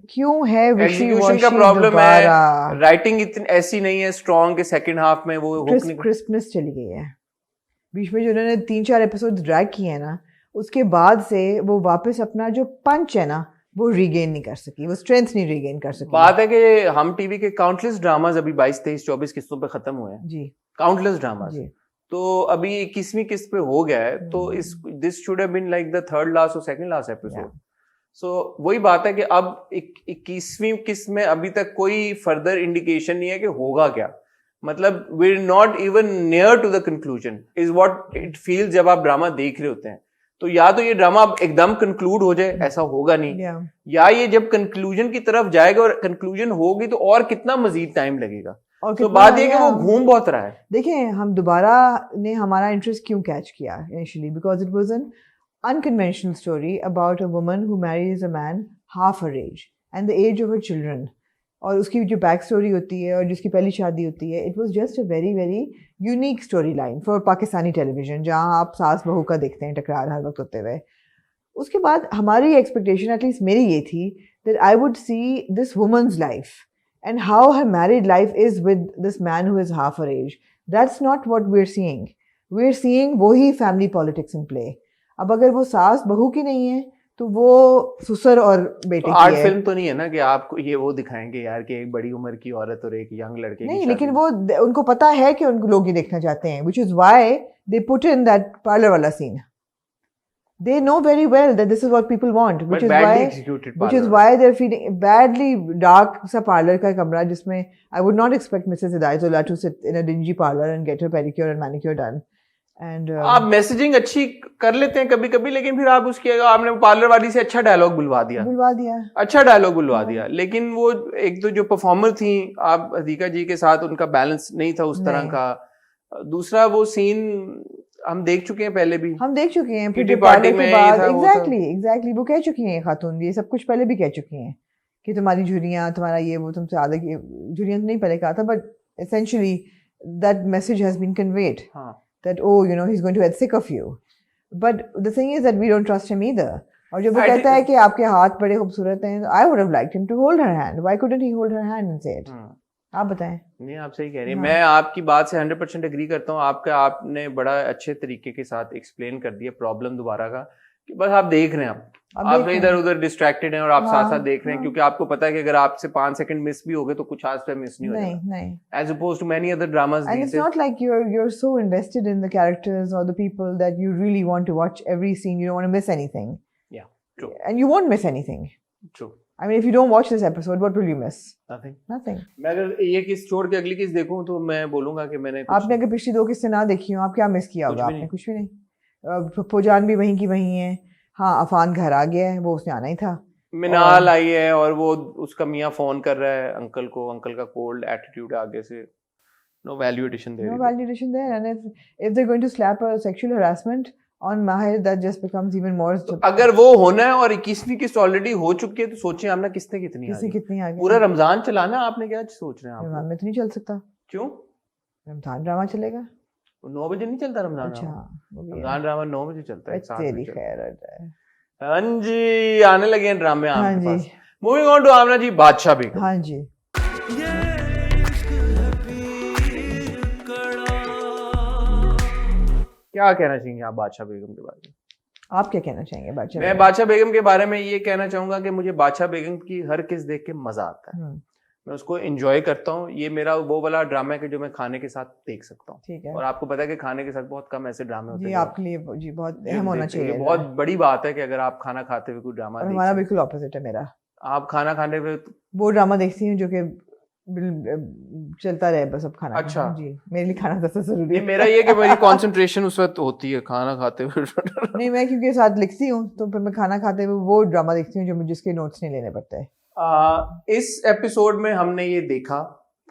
क्यों है एग्जीक्यूशन का प्रॉब्लम है, राइटिंग इतनी ऐसी नहीं है स्ट्रॉन्ग कि सेकंड हाफ में वो क्रिस्पनेस चली गई है बीच में। जो उन्होंने 3-4 एपिसोड ड्रैग किए हैं ना, उसके बाद से वो वापस अपना जो पंच है ना वो रीगेन नहीं कर सकी, वो स्ट्रेंथ नहीं रीगेन कर सकी। बात है कि हम टीवी के काउंटलेस ड्रामाज अभी 22, 23, 24 किस्तों पे खत्म हुए हैं जी, काउंटलेस ड्रामाज। जी। तो अभी 21वीं किस्त पे हो गया है, तो इस this should have been like the third last और सेकंड लास्ट एपिसोड। सो वही बात है कि अब 21वीं किस्त में अभी तक कोई फर्दर इंडिकेशन नहीं है कि होगा क्या, मतलब we are not even near to the conclusion is what it feels जब आप ड्रामा देख रहे होते हैं। तो या तो ये ड्रामा एकदम कंक्लूड हो जाए, ऐसा होगा नहीं, या ये जब कंक्लूजन की तरफ जाएगा और कंक्लूजन होगी तो और कितना मजीद टाइम लगेगा। और तो बात ये कि वो घूम बहुत रहा है। देखिए हम दोबारा ने हमारा इंटरेस्ट क्यों कैच किया initially, because it was an unconventional story about a woman who marries a man half her age and the age of her children, और उसकी जो बैक स्टोरी होती है और जिसकी पहली शादी होती है, it was just a very very unique story line for Pakistani television, जहाँ आप सास बहू का देखते हैं टकरार हर वक्त होते हुए। उसके बाद हमारी एक्सपेक्टेशन, एटलीस्ट मेरी ये थी, that I would see this woman's life and how her married life is with this man who is half her age. That's not what we're seeing. We're seeing वही family politics in play. अब अगर वो सास बहू की नहीं है तो वो ससुर और बेटे की आर्ट है। फिल्म तो नहीं है ना कि आपको ये वो दिखाएंगे यार कि एक बड़ी उम्र की औरत और एक यंग लड़के नहीं, लेकिन वो उनको पता है कि उनको लोग ये देखना चाहते हैं, which is why they put in that parlor वाला scene. They know very well that this is what people want, which is why they're feeling badly dark सा parlor का कमरा जिसमें I would not expect Mrs. Hidayatullah to sit in a dingy parlor and get her pedicure and manicure done. And आप मैसेजिंग अच्छी कर लेते हैं कभी कभी, लेकिन फिर आप उसकी आपने पार्लर वाली से अच्छा डायलॉग बुलवा दिया, अच्छा डायलॉग बुलवा दिया, लेकिन वो एक तो जो परफॉर्मर थी आप हदीका जी के साथ, उनका बैलेंस नहीं था उस तरह का। दूसरा वो सीन हम देख चुके हैं, पहले भी हम देख चुके हैं किटी पार्टी में एग्जैक्टली वो कह चुकी हैं खातून, ये सब कुछ पहले भी कह चुकी हैं कि तुम्हारी झुर्रियां, तुम्हारा ये वो तुमसे आधा की झुर्रियां नहीं पहले कहा था, but essentially that message has been conveyed that oh you know he's going to get sick of you, but the thing is that we don't trust him either. और जब वो कहता है कि आपके हाथ बड़े खूबसूरत हैं, I would have liked him to hold her hand. Why couldn't he hold her hand and say it? आप बताएं। नहीं, आप सही कह रही हैं। मैं आपकी बात से 100% एग्री करता हूँ। आपने बड़ा अच्छे तरीके के साथ एक्सप्लेन कर दिया प्रॉब्लम दोबारा का, कि बस आप देख रहे हैं, आप इधर उधर डिस्ट्रैक्टेड हैं और आप साथ साथ देख रहे हैं, क्योंकि आपको पता है कि अगर आपसे 5 सेकंड मिस भी हो गए तो कुछ आज तक मिस नहीं होगा, नहीं, as opposed to many other dramas. And it's not like you're so invested in the characters or the people that you really want to watch every scene. You don't want to miss anything. Yeah, true. And you won't miss anything. True. I mean, if you don't watch this episode, what will you miss? Nothing. मैं अगर ये किस छोड़ के अगली किस देखूं तो मैं बोलूंगा कि मैंने आपने अगर पिछली 2 किस्सें ना देखी हो, आप क्या मिस किया होगा? आपने कुछ भी नहीं। फौजान भी वहीं की वहीं है। हाँ, अफान घर आ गया है, वो उसने आना ही था। मिनाल आई है और वो उसका मियाँ फोन कर रहा है अंकल को, अंकल का कोल्ड एटीट्यूड आगे से no value addition there. No value addition there, and if they're going to slap a sexual harassment on Mahir, that just becomes even more. तो अगर वो होना है और 21वीं किस्त ऑलरेडी हो चुकी है, तो सोचिए हमने किस्तें कितनी आ गई। पूरा रमजान चलाना, आपने क्या सोच रहे हैं? रमजान में तो नहीं चल सकता। क्यों? रमजान ड्रामा चलेगा 9 बजे नहीं चलता रमजान। अच्छा, रमजान ड्रामा 9 बजे चलता है। तेरी खैर हो जाए। हाँ जी, आने लगे हैं ड्रामे आपके पास। मूविंग ऑन टू आमना जी, बादशाह बेगम। हाँ जी, क्या कहना चाहेंगे आप बादशाह बेगम के बारे में? आप क्या कहना चाहेंगे बादशाह? मैं बादशाह बेगम के बारे में ये कहना चाहूंगा कि मुझे बादशाह बेगम की हर किस देख के मजा आता है, मैं उसको एंजॉय करता हूँ। ये मेरा वो वाला ड्रामा है कि जो मैं खाने के साथ देख सकता हूँ। ठीक है। और आपको पता है कि खाने के साथ बहुत कम ऐसे ड्रामे होते हैं जी, आपके लिए जी बहुत अहम होना चाहिए। बहुत बड़ी बात है कि अगर आप खाना खाते हुए कोई ड्रामा देख। हमारा बिल्कुल ऑपोजिट है मेरा। आप खाना खाने पे वो ड्रामा देखती हूँ जो कि चलता रहे बस, अब खाना। अच्छा जी, मेरे लिए खाना सबसे जरूरी है। मेरा ये कि मेरी कंसंट्रेशन उस वक्त होती है खाना खाते हुए। नहीं, मैं क्योंकि साथ लिखती हूँ तो फिर मैं खाना खाते हुए वो ड्रामा देखती हूँ जो मुझे जिसके नोट्स नहीं लेने पड़ते हैं। इस एपिसोड में हमने ये देखा,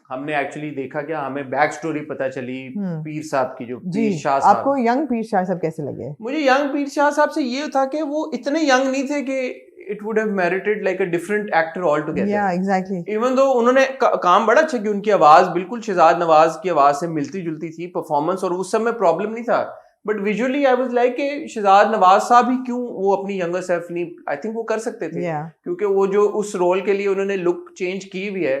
हमने एक्चुअली देखा क्या, हमें बैक स्टोरी पता चली पीर साहब की, जो पीर शाह साहब। आपको यंग पीर शाह साहब कैसे लगे? मुझे यंग पीर शाह साहब से ये था कि वो इतने यंग नहीं थे कि it would have merited like a different actor altogether. Yeah, exactly. Even though उन्होंने काम बड़ा अच्छा किया, उनकी आवाज बिल्कुल शहजाद नवाज की आवाज से मिलती जुलती थी, परफॉर्मेंस, और उस समय प्रॉब्लम नहीं था but visually I was like कि शहजाद नवाज साहब ही क्यों वो अपनी यंगर सेल्फ नहीं, आई थिंक वो कर सकते थे, क्योंकि वो जो उस रोल के लिए उन्होंने लुक चेंज की भी है,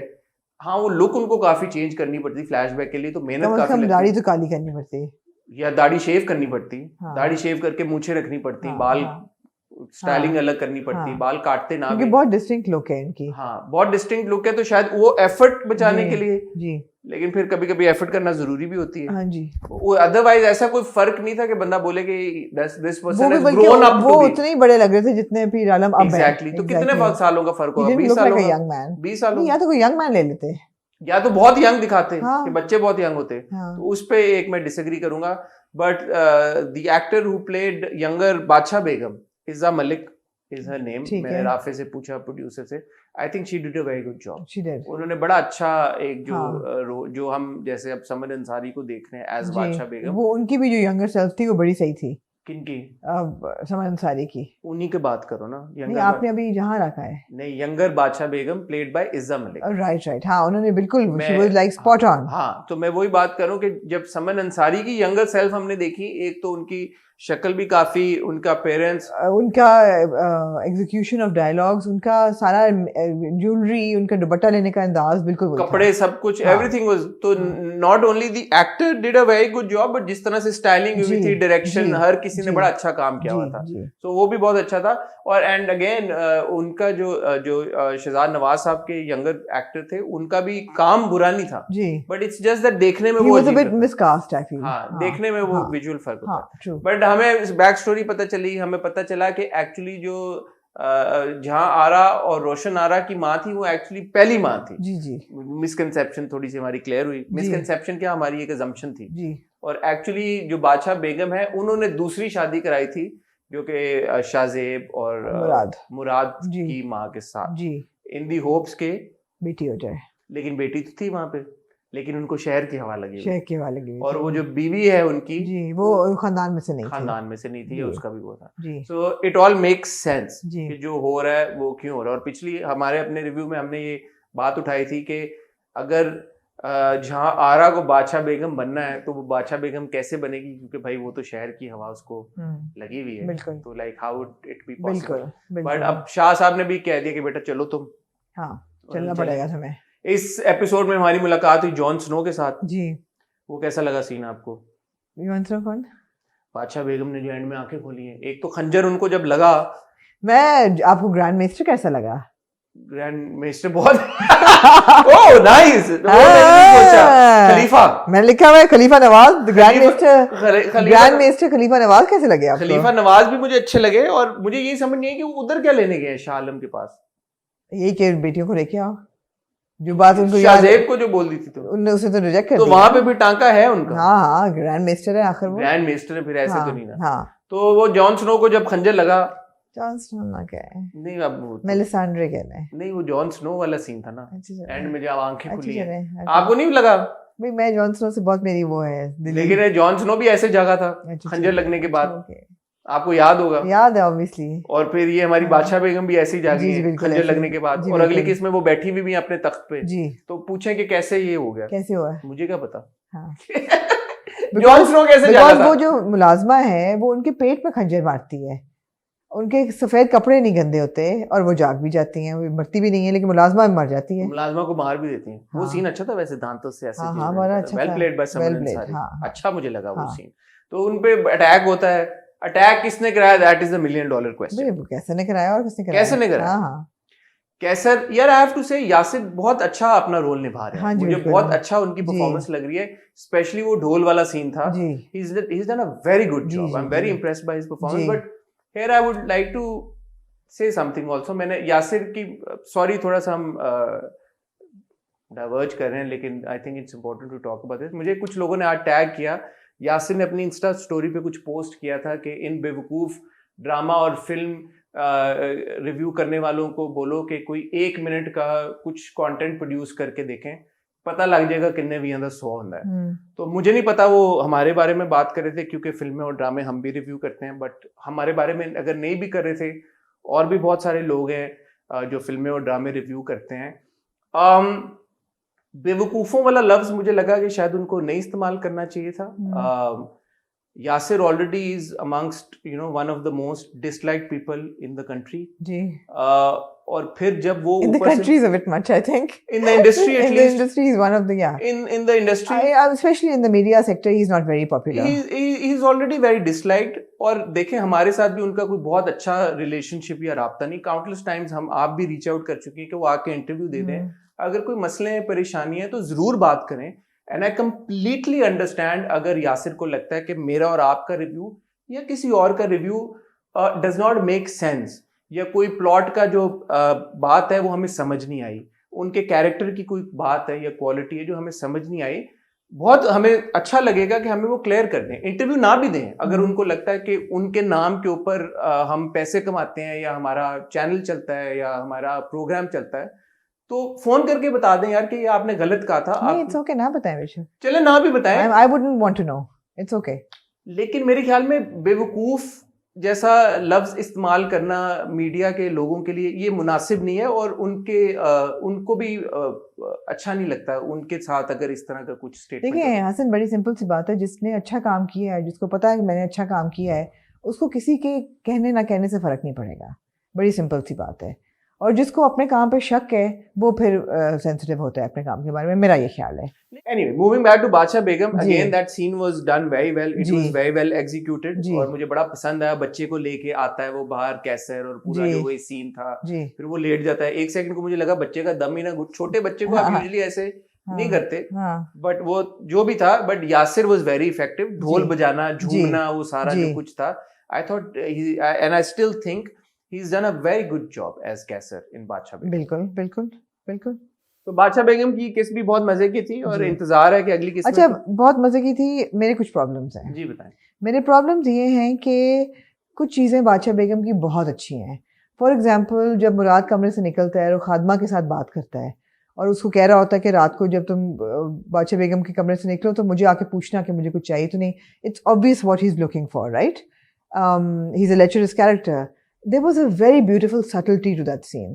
हाँ वो लुक उनको काफी चेंज करनी पड़ती फ्लैशबैक के लिए, तो मेहनत काफी लगती, दाढ़ी तो काली करनी पड़ती या दाढ़ी शेव करनी पड़ती, हाँ। दाढ़ी शेव करके मूछें रखनी पड़ती, हाँ, बाल हाँ। स्टाइलिंग हाँ, अलग करनी पड़ती, हाँ। बाल काटते ना क्योंकि भी, बहुत डिस्टिंक्ट लुक है इनकी, हाँ बहुत डिस्टिंक्ट लुक है, तो शायद वो एफर्ट बचाने जी, के लिए, जी लेकिन फिर कभी कभी एफर्ट करना जरूरी भी होती है, हाँ जी। वो अदरवाइज ऐसा कोई फर्क नहीं था कि बंदा बोले कि दिस वो पर्सन भी हैज बल्कि ग्रोन अप वो टू बी, उतने ही बड़े लग रहे थे जितने पीर आलम अब हैं। एग्जैक्टली, तो कितने सालों का फर्क होगा, 20 सालों का, यंग मैन, 20 सालों, या तो कोई यंग मैन ले लेते, या तो बहुत यंग दिखाते हाँ। कि बच्चे बहुत यंग होते, हाँ। तो उस पे एक मैं डिसएग्री करूंगा, but the actor who played younger Badshah Begum, इज़ा Malik is her name, मैंने राफे से पूछा, प्रोड्यूसर से, I think she did a very good job, उन्होंने बड़ा अच्छा एक जो हाँ। जो हम जैसे अब समन अंसारी को देख रहे हैं एज बादशाह बेगम, वो उनकी भी जो यंगर सेल्फ थी वो बड़ी सही थी, किनकी, समन अंसारी की, उन्हीं की बात करो ना, नहीं आपने अभी जहाँ रखा है, नहीं younger Badshah Begum played by Izza Malik, right, हाँ उन्होंने बिल्कुल, she was like spot on, हाँ तो मैं वही बात करूं कि जब समन अंसारी की यंगर सेल्फ हमने देखी, एक तो उनकी शक्ल भी काफी, उनका पेरेंट्स, उनका एग्जीक्यूशन ऑफ डायलॉग्स, उनका सारा ज्वेलरी, उनका दुपट्टा लेने का अंदाज बिल्कुल, कपड़े सब कुछ, एवरीथिंग वाज, तो not only the actor did a very good job, but जिस तरह से स्टाइलिंग हुई थी, डायरेक्शन, हर किसी ने बड़ा अच्छा काम किया हुआ था, तो वो भी बहुत अच्छा था। और एंड अगेन उनका जो शहजाद नवाज साहब के यंगर एक्टर थे, उनका भी काम बुरा नहीं था, बट इट्स जस्ट दैट देखने में वो मिसकास्ट, आई फील, हाँ देखने में वो विजुअल फर्क होता है, बट हमें बैक स्टोरी पता चली, हमें पता चला कि एक्चुअली जो जहां आरा और रोशन आरा की माँ थी, वो एक्चुअली पहली माँ थी, जी मिसकंसेप्शन थोड़ी सी हमारी क्लियर हुई, मिसकंसेप्शन क्या, हमारी एक अजम्पशन थी जी। और एक्चुअली जो बादशाह बेगम है, उन्होंने दूसरी शादी कराई थी, जो कि शाहजेब और मुराद की माँ के साथ जी, इन दी होप्स के बेटी हो जाए, लेकिन बेटी तो थी वहां पे, लेकिन उनको शहर की हवा लगी, शहर की हवा लगी, और वो जो बीवी है उनकी जी, वो खानदान में से नहीं थी, उसका भी वो था, so it all makes sense कि जो हो रहा है वो क्यों हो रहा है। और पिछली हमारे अपने रिव्यू में हमने ये बात उठाई थी कि अगर जहाँ आरा को बादशाह बेगम बनना है, तो वो बादशाह बेगम कैसे बनेगी, क्योंकि भाई वो तो शहर की हवा उसको लगी हुई है, तो like how would it be possible. But अब शाह साहब ने भी कह दिया कि बेटा चलो तुम, हाँ चलना पड़ेगा तुम्हें। इस एपिसोड में हमारी मुलाकात हुई जॉन स्नो के साथ जी, वो कैसा लगा सीन आपको? जॉन स्नो कौन? बादशाह बेगम ने जो एंड में आंखें खोली हैं, एक तो खंजर उनको जब लगा, आपको ग्रैंड मेस्टर कैसा लगा? ग्रैंड मेस्टर बहुत ओह नाइस, खलीफा मैंने लिखा हुआ है खलीफा नवाज, ग्रैंड मेस्टर खलीफा नवाज कैसे लगे आपको? खलीफा नवाज भी मुझे अच्छे लगे, और मुझे यही समझ नहीं है कि वो उधर क्या लेने गए शाह आलम के पास, यही कि बेटियों को लेके आओ, जो बात उनको शाहजेब को जो बोल दी थी, तो उसे तो रिजेक्ट कर दिया, तो वहां पे भी टांका है उनका, हाँ ग्रैंड मेस्टर है आखिर, वो ग्रैंड मेस्टर है, फिर ऐसे तो नहीं ना, तो वो जॉन स्नो को जब खंजर लगा, जॉन स्नो ना क्या नहीं, अब मेलिसांड्रे कहना है, नहीं वो जॉन स्नो वाला सीन था ना, एंड में जब आंखें खुली हैं, आपको नहीं लगा? भाई मैं जॉन स्नो से बहुत मेरी वो है, लेकिन जॉन स्नो भी ऐसे जगह था खंजर लगने के बाद, आपको याद होगा, याद है ऑब्वियसली। और फिर ये हमारी बादशाह बेगम भी ऐसी जागी है खंजर लगने के बाद, और अगली किस में वो बैठी हुई भी अपने तख्त पे जी, तो पूछे कि कैसे ये हो गया, कैसे हुआ, मुझे क्या पता जॉन स्नो कैसे जागा था? वो जो मुलाजमा है वो उनके पेट में खंजर मारती है, उनके सफेद कपड़े नहीं गंदे होते, और वो जाग भी जाती हैं, वो मरती भी नहीं है, लेकिन मुलाजमा मर जाती है, मुलाजमा को मार भी देती हैं। वो सीन अच्छा था वैसे, दांतों से ऐसे, हाँ बड़ा अच्छा, वेल प्लेड बाय समन अंसारी, अच्छा मुझे लगा वो सीन। तो उन पे अटैक होता है, अटैक किसने कराया, that is the $1 million question, कैसे ने कराया और किसने कराया, कैसे ने कराया, कैसर, यार आई हैव टू से यासिर बहुत अच्छा अपना रोल निभा रहे हैं, मुझे बहुत अच्छा उनकी परफॉर्मेंस लग रही है, स्पेशली वो ढोल वाला सीन था, he is done a very good job, I am very impressed by his performance. But here I would like to say something also, मैंने यासिर की, सॉरी थोड़ा सा हम डाइवर्ज कर रहे हैं, लेकिन I think it's important to talk about this. मुझे कुछ लोगों ने आज टैग किया, यासिर ने अपनी इंस्टा स्टोरी पे कुछ पोस्ट किया था कि इन बेवकूफ़ ड्रामा और फिल्म रिव्यू करने वालों को बोलो कि कोई 1 मिनट का कुछ कंटेंट प्रोड्यूस करके देखें, पता लग जाएगा कितने भी अंदर 100 होता है। तो मुझे नहीं पता वो हमारे बारे में बात कर रहे थे, क्योंकि फिल्में और ड्रामे हम भी रिव्यू करते हैं, बट हमारे बारे में अगर नहीं भी कर रहे थे, और भी बहुत सारे लोग हैं जो फिल्में और ड्रामे रिव्यू करते हैं। बेवकूफ़ों वाला लफ्ज़ मुझे लगा कि शायद उनको नहीं इस्तेमाल करना चाहिए था। Yasir already is amongst one of the most disliked people in the country. जी. और फिर जब वो In the country is a bit much, I think. In the industry at in least. the industry, he's one of the In the industry. Especially in the media sector, he's not very popular. He's already very disliked. और देखें हमारे साथ भी उनका कोई बहुत अच्छा रिलेशनशिप या राब्ता नहीं. काउंटलेस टाइम्स आप भी रीच आउट कर चुकी हैं कि वो आके इंटरव्यू दे दें. अगर कोई मसले परेशानी है तो जरूर बात करें. एंड आई कंप्लीटली अंडरस्टैंड अगर यासिर को लगता है कि मेरा और आपका रिव्यू या किसी और का review does not make sense, या कोई प्लॉट का जो बात है वो हमें समझ नहीं आई, उनके कैरेक्टर की कोई बात है या क्वालिटी है जो हमें समझ नहीं आई, बहुत हमें अच्छा लगेगा कि हमें वो क्लियर कर दें. इंटरव्यू ना भी दें अगर उनको लगता है कि उनके नाम के ऊपर हम पैसे कमाते हैं या हमारा चैनल चलता है या हमारा प्रोग्राम चलता है, तो फोन करके बता दें यार कि ये आपने गलत कहा था. नहीं, इट्स ओके, ना बताएं बेशक. चले ना भी बताएं. I wouldn't want to know. It's okay. लेकिन मेरे ख्याल में बेवकूफ जैसा लफ्ज इस्तेमाल करना मीडिया के लोगों के लिए ये मुनासिब नहीं है, और उनको भी अच्छा नहीं लगता उनके साथ अगर इस तरह का कुछ स्टेटमेंट. देखिए हसन, बड़ी सिंपल सी बात है. जिसने अच्छा काम किया है, जिसको पता है कि मैंने अच्छा काम किया है, उसको किसी के कहने ना कहने से फर्क नहीं पड़ेगा. बड़ी सिंपल सी बात है. और जिसको अपने काम पे शक है वो फिर सेंसिटिव होता है अपने काम के बारे में. मेरा ये ख्याल है. Anyway, moving back to बादशाह बेगम, again that scene was done very well. It was very well executed. और मुझे बड़ा पसंद आया. बच्चे को लेके आता है वो बाहर कैसर, और पूरा जो वो सीन था, फिर वो लेट जाता है. एक सेकंड को मुझे लगा बच्चे का दम ही ना, छोटे बच्चे को आप यूजुअली ऐसे नहीं करते, बट वो जो भी था, but Yasir was very effective. ढोल बजाना, झूमना, वो सारा जो कुछ था, I thought and I still think he's done a very good job as Kaisar in बादशाह बेगम. बिल्कुल बिल्कुल बिल्कुल. तो बादशाह बेगम की किस भी बहुत मजे की थी, और इंतजार है कि अगली किस. अच्छा, बहुत मजे की थी. मेरे कुछ प्रॉब्लम्स हैं. जी बताएं. मेरे प्रॉब्लम्स ये हैं कि कुछ चीज़ें बादशाह बेगम की बहुत अच्छी हैं. फॉर एग्जांपल, जब मुराद कमरे से निकलता है और खादमा के साथ बात करता है और उसको कह रहा होता है कि रात को जब तुम बादशाह बेगम के कमरे से निकलो तो मुझे आके पूछना कि मुझे कुछ चाहिए तो नहीं. It's obvious what he is looking for, right? He is a lecturers character. There was a very beautiful subtlety to that scene,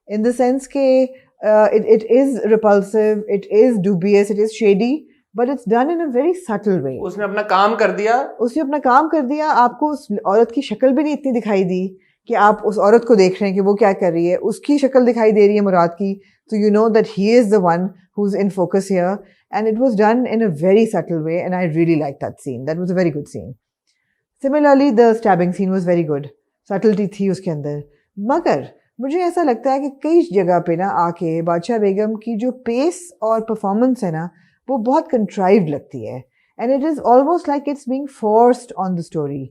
in the sense that it is repulsive, it is dubious, it is shady, but it's done in a very subtle way. उसने अपना काम कर दिया. आपको उस औरत की शक्ल भी नहीं इतनी दिखाई दी कि आप उस औरत को देख रहे हैं कि वो क्या कर रही है. उसकी शक्ल दिखाई दे रही है मुराद की, so you know that he is the one who's in focus here, and it was done in a very subtle way, and I really liked that scene. That was a very good scene. Similarly, the stabbing scene was very good. Subtlety थी उसके अंदर. मगर मुझे ऐसा लगता है कि कई जगह पे ना आके बादशाह बेगम की जो पेस और परफॉर्मेंस है ना, वो बहुत कंट्राइव्ड लगती है. And it is almost like it's being forced on the story,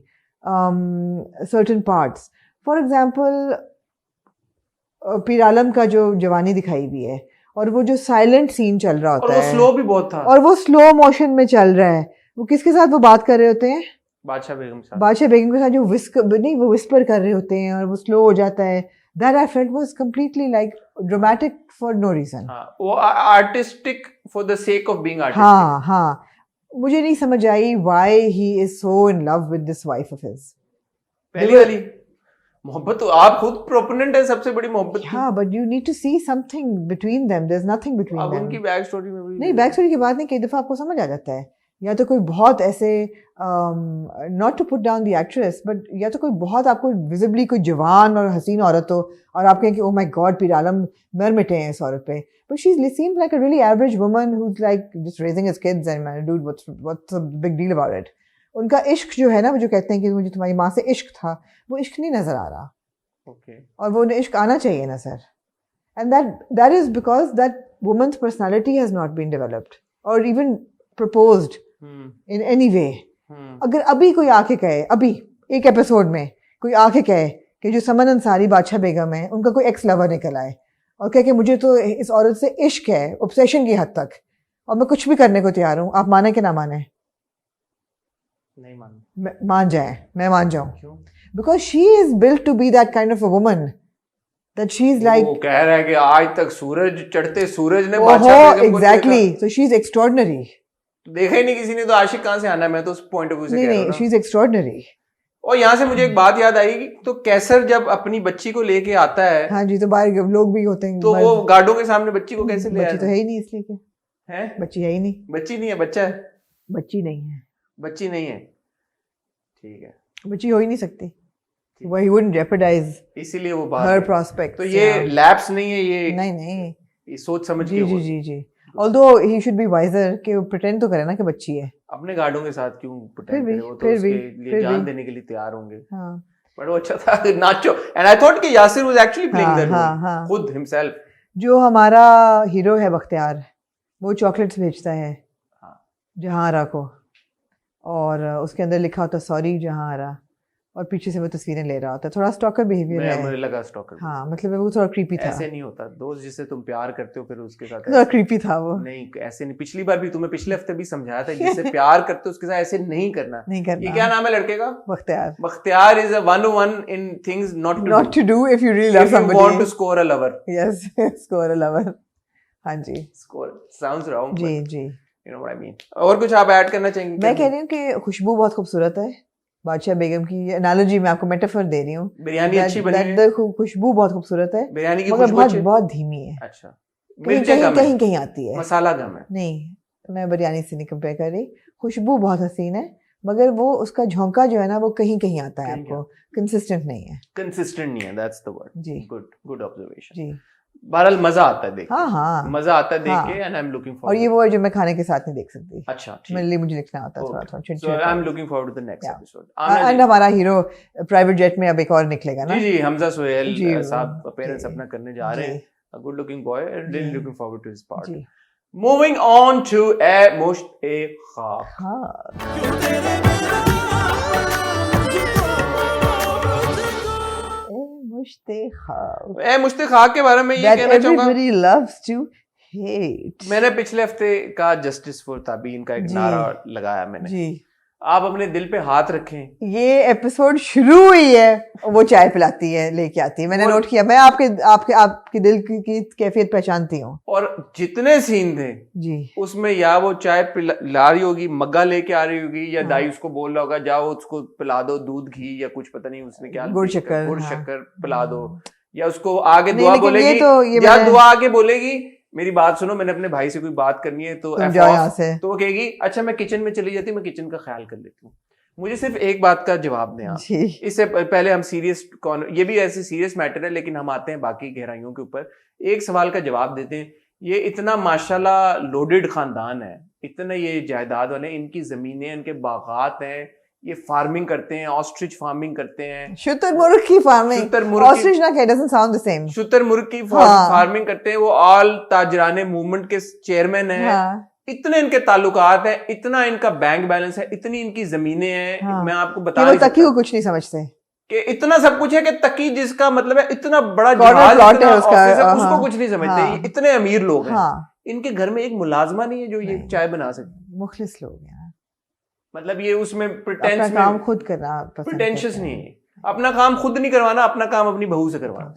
certain parts. For example, पीर आलम का जो जवानी दिखाई हुई है, और वो जो साइलेंट सीन चल रहा होता है, और वो स्लो भी बहुत था, और वो स्लो मोशन में चल रहा है. वो किसके साथ वो बात कर रहे होते हैं? बादशाह बेगम के साथ जो वो विस्पर कर रहे होते हैं और वो स्लो हो जाता है. That I felt was completely like dramatic for no reason. वो artistic for the sake of being artistic. हाँ. मुझे नहीं समझ आई why he is so in love with this wife of his. पहली वाली मोहब्बत तो आप खुद प्रोपोनेंट है सबसे बड़ी मोहब्बत की. हाँ, but you need to see something between them. There's nothing between them. अब उनकी बैक स्टोरी में भी नहीं, बैक स्टोरी की बात नहीं. कई दफा आपको समझ आ जाता है, या तो कोई बहुत ऐसे not to put down the actress, but या तो कोई बहुत आपको विजिबली कोई जवान और हसीन औरत हो और आप कहें कि ओह माय गॉड, पीर आलम मर मिटे हैं इस औरत पे. But she seems like a really average woman who is like just raising his kids and man dude what's the big deal about it. उनका इश्क जो है ना, वो जो कहते हैं कि मुझे तुम्हारी माँ से इश्क था, वो इश्क नहीं नजर आ रहा. और वो इश्क आना चाहिए ना sir. And that is because that woman's personality has not been developed और even proposed in any way. अगर अभी कोई आके कहे, अभी एक एपिसोड में कोई आके कहे कि जो समन अंसारी बादशाह बेगम है, उनका कोई एक्स लवर निकल आए और कहे कि मुझे तो इस औरत से इश्क है, ऑब्सेशन की हद तक, और मैं कुछ भी करने को तैयार हूँ, आप माने कि ना माने? नहीं मान जाए, मैं मान जाऊँ. Because she is built to be that kind of a woman. That she is like. वो कह रहा है कि आज तक सूरज चढ़ते सूरज ने बादशाह बेगम को exactly. So she is extraordinary. देखा ही नहीं किसी ने, तो आशिक कहाँ से आना है? मैं तो उस पॉइंट ऑफ व्यू से कह रहा हूँ. नहीं, शी इज एक्स्ट्राऑर्डिनरी. और यहाँ से मुझे एक बात याद आई, तो कैसर जब अपनी बच्ची को लेके आता है, हाँ जी, तो बाहर लोग भी होते हैं, तो वो गार्डों के सामने बच्ची को कैसे ले आया? बच्ची तो है ही नहीं, इसलिए क्या है? बच्ची है ही नहीं. बच्ची नहीं है, बच्चा है. बच्ची नहीं है. बच्ची नहीं है. ठीक है, बच्ची हो ही नहीं सकती, वो ही wouldn't jeopardize इसीलिए वो बात her है। prospects. तो ये yeah. लैप्स नहीं है, ये नहीं ये सोच समझ के जी जी हो। जी जी although he should be wiser कि वो pretend तो करे ना कि बच्ची है। अपने गार्डों के साथ क्यों फिर pretend भी करे, वो तो फिर उसके भी लिए फिर जान भी देने के लिए तैयार होंगे। हाँ बट वो अच्छा था नाचो, एंड आई थॉट कि Yasir was actually playing that हाँ रोल हाँ खुद हिमसेल्फ। जो हमारा हीरो है बख्तियार, वो चॉकलेट्स भेजता है हाँ। जहांरा को, और उसके अंदर लिखा होता सॉरी जहांरा, और पीछे से वो तस्वीरें ले रहा होता है। थोड़ा स्टॉकर बिहेवियर मुझे है। लगा स्टॉकर। हाँ मतलब वो थोड़ा क्रीपी था। ऐसे नहीं होता, दोस्त जिससे तुम प्यार करते हो फिर उसके साथ थोड़ा क्रीपी था वो। नहीं, ऐसे नहीं। पिछली बार भी तुम्हें पिछले हफ्ते भी समझाया था, जिससे प्यार करते हो उसके साथ ऐसे नहीं करना। नहीं करना। ये क्या नाम है लड़के का? Bakhtiyar. Bakhtiyar is a 101 in things not to do if you really love if you somebody. want to score a lover. Yes, score a lover. हाँ जी Score sounds wrong, ji but ji. you know what I mean. और कुछ आप ऐड करना चाहेंगे? मैं कह रही हूँ कि खुशबू बहुत खूबसूरत है। बादशाह बेगम की एनालॉजी मैं आपको मेटाफर दे रही हूँ। बिरयानी अच्छी बनी है। खुशबू बहुत खूबसूरत है, बिरयानी की मगर खुशबू बहुत अच्छी। बहुत धीमी है। अच्छा, कहीं मिर्चें कहीं कम कहीं है, कहीं आती है, मसाला कम है। नहीं मैं बिरयानी से नहीं कंपेयर कर रही। खुशबू बहुत हसीन है, मगर वो उसका झोंका जो है ना वो कहीं कहीं आता है, कहीं आपको कंसिस्टेंट नहीं है। कंसिस्टेंट नहीं है, दैट्स द वर्ड। जी गुड ऑब्जर्वेशन। जी बहरहाल मजा आता है देख के। हाँ हाँ मजा आता है देख हाँ। के, एंड आई एम लुकिंग और फॉरवर्ड। ये वो है जो मैं खाने के साथ नहीं देख सकती। अच्छा ठीक। मेरे लिए मुझे लिखना होता है थोड़ा Okay. थोड़ा So चिड़चिड़। I'm looking forward to the next Yeah. episode. Aamna and जी, हमारा हीरो प्राइवेट जेट में अब एक और निकलेगा ना। जी जी, हमजा सोहेल जी, साहब जी, पेरेंट्स अपना करने जा रहे जी, हैं। A good looking boy, and really ji, looking forward to his part. Ji Moving on to a Mushtaq. हाँ मुश्ताक ए मुश्ताक के बारे में ये that कहना चाहूंगा, everybody loves to hate। मैंने पिछले हफ्ते का जस्टिस फॉर ताबीन का एक जी। नारा लगाया मैंने। जी आप अपने दिल पे हाथ रखें। ये एपिसोड शुरू हुई है, वो चाय पिलाती है, लेके आती है। मैंने वो- नोट किया, मैं आपके आपके आपके दिल की कैफियत पहचानती हूँ। और जितने सीन थे जी उसमें या वो चाय ला रही होगी, मग्गा लेके आ रही होगी, या हाँ। दाई उसको बोल रहा होगा जाओ उसको पिला दो दूध घी या कुछ, पता नहीं उसने क्या गुड़ शक्कर, गुड़ हाँ। शक्कर पिला दो, या उसको आगे नहीं, दुआ लेकिन ये बोलेगी, तो- ये या मैंने- दुआ आगे बोलेगी मेरी बात सुनो, मैंने अपने भाई से कोई बात करनी है तो तुम F जाओ off। यहाँ से। तो वो कहेगी अच्छा मैं किचन में चली जाती हूँ, मैं किचन का ख्याल कर लेती हूँ। मुझे सिर्फ एक बात का जवाब दें आप। जी इससे पहले हम सीरियस ये भी ऐसे सीरियस मैटर है, लेकिन हम आते हैं बाकी गहराइयों के ऊपर। एक सवाल का जवाब देते हैं। ये इतना माशाल्लाह लोडेड खानदान है, इतने ये जायदाद वाले, इनकी जमीनें, इनके बागात हैं, ये फार्मिंग करते हैं, ऑस्ट्रिच फार्मिंग करते हैं, शुतुरमुर्ग की फार्मिंग। शुतुरमुर्ग की- ऑस्ट्रिच ना doesn't sound the same। शुतुरमुर्ग की हाँ। फार्मिंग करते हैं। वो ऑल ताजराने मूवमेंट के चेयरमैन हैं। हाँ इतने इनके ताल्लुकात हैं, इतना इनका बैंक बैलेंस है, इतनी इनकी जमीनें हैं। हाँ। मैं आपको कि बता वो नहीं तकी सकता को कुछ नहीं समझते। कि इतना सब कुछ है कि तकी जिसका मतलब है इतना बड़ा Corner जहाज, plot इतना है उसका, ऑफिस है, हाँ। उसको कुछ नहीं समझते। हाँ। ये इतने अमीर लोग हैं। हाँ इनके घर में एक मुलाजमा नहीं है जो ये नहीं। चाय बना सके। मुखलिस लोग हैं, मतलब ये उसमें अपना प्रिटेंस काम में खुद करना पसंद प्रिटेंशियस करते नहीं हैं। है। अपना काम खुद नहीं करवाना, अपना काम अपनी बहू से करवाना।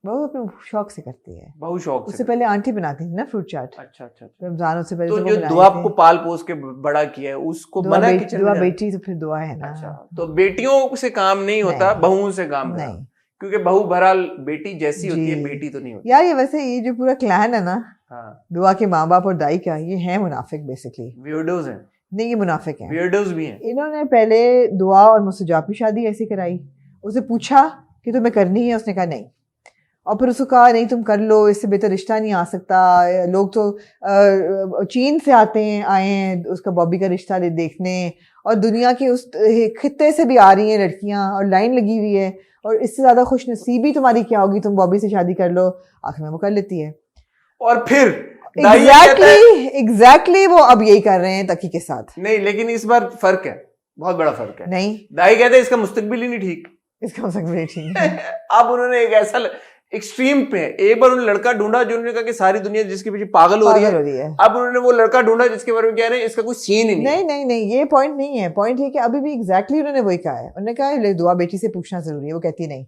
वो अपने शौक से करती है। बहू शौक उससे से। पहले आंटी बनाती थी ना फ्रूट चाट, अच्छा अच्छा अच्छा। रमजान से पहले तो तो वो जो बनाई दुआ थी। को पाल पोस के बड़ा किया है उसको बना किचन दुआ में बेटी तो फिर दुआ है ना। अच्छा, तो बेटियों से काम नहीं होता, नहीं। बहुओं से काम होता। नहीं क्योंकि बहू बहरहाल बेटी जैसी होती है, जी। बेटी तो नहीं होती। यार, ये वैसे ये जो पूरा क्लैन है ना हाँ, दुआ के माँ बाप और दाई का, ये है मुनाफिक बेसिकली। वियर्डोज हैं, नहीं, ये मुनाफिक है। वियर्डोज भी हैं। इन्होंने पहले दुआ और मुस्तजाब की शादी ऐसी कराई। उसे पूछा कि तुम्हें करनी है, उसने कहा नहीं। और फिर उसको कहा नहीं तुम कर लो, इससे बेहतर रिश्ता नहीं आ सकता। लोग तो चीन से आए हैं उसका बॉबी का रिश्ता देखने, और दुनिया के उस खित्ते से भी आ रही हैं लड़कियां, और लाइन लगी हुई है, और इससे ज्यादा खुश नसीबी तुम्हारी क्या होगी, तुम बॉबी से शादी कर लो। आखिर में वो कर लेती है। और फिर दाई ये कहता है- एग्जैक्टली वो अब यही कर रहे हैं तकी के साथ। नहीं, लेकिन इस बार फर्क है, बहुत बड़ा फर्क है। नहीं, दाई कहते हैं इसका मुस्तकबिल ही नहीं ठीक। इसका मुस्तकबिल ठीक है। अब उन्होंने एक ऐसा एक्सट्रीम पे, एक बार उन्होंने लड़का ढूंढा जो उन्होंने कहा कि सारी दुनिया जिसके पीछे पागल हो रही पागल हो है। रही है। अब उन्होंने वो लड़का ढूंढा जिसके बारे में कह रहे हैं इसका कोई सीन ही नहीं है। नहीं नहीं नहीं, ये पॉइंट नहीं है। पॉइंट है कि अभी भी एग्जैक्टली उन्होंने वही कहा है। उन्होंने कहा है दुआ बेटी से पूछना जरूरी है। वो कहती है नहीं,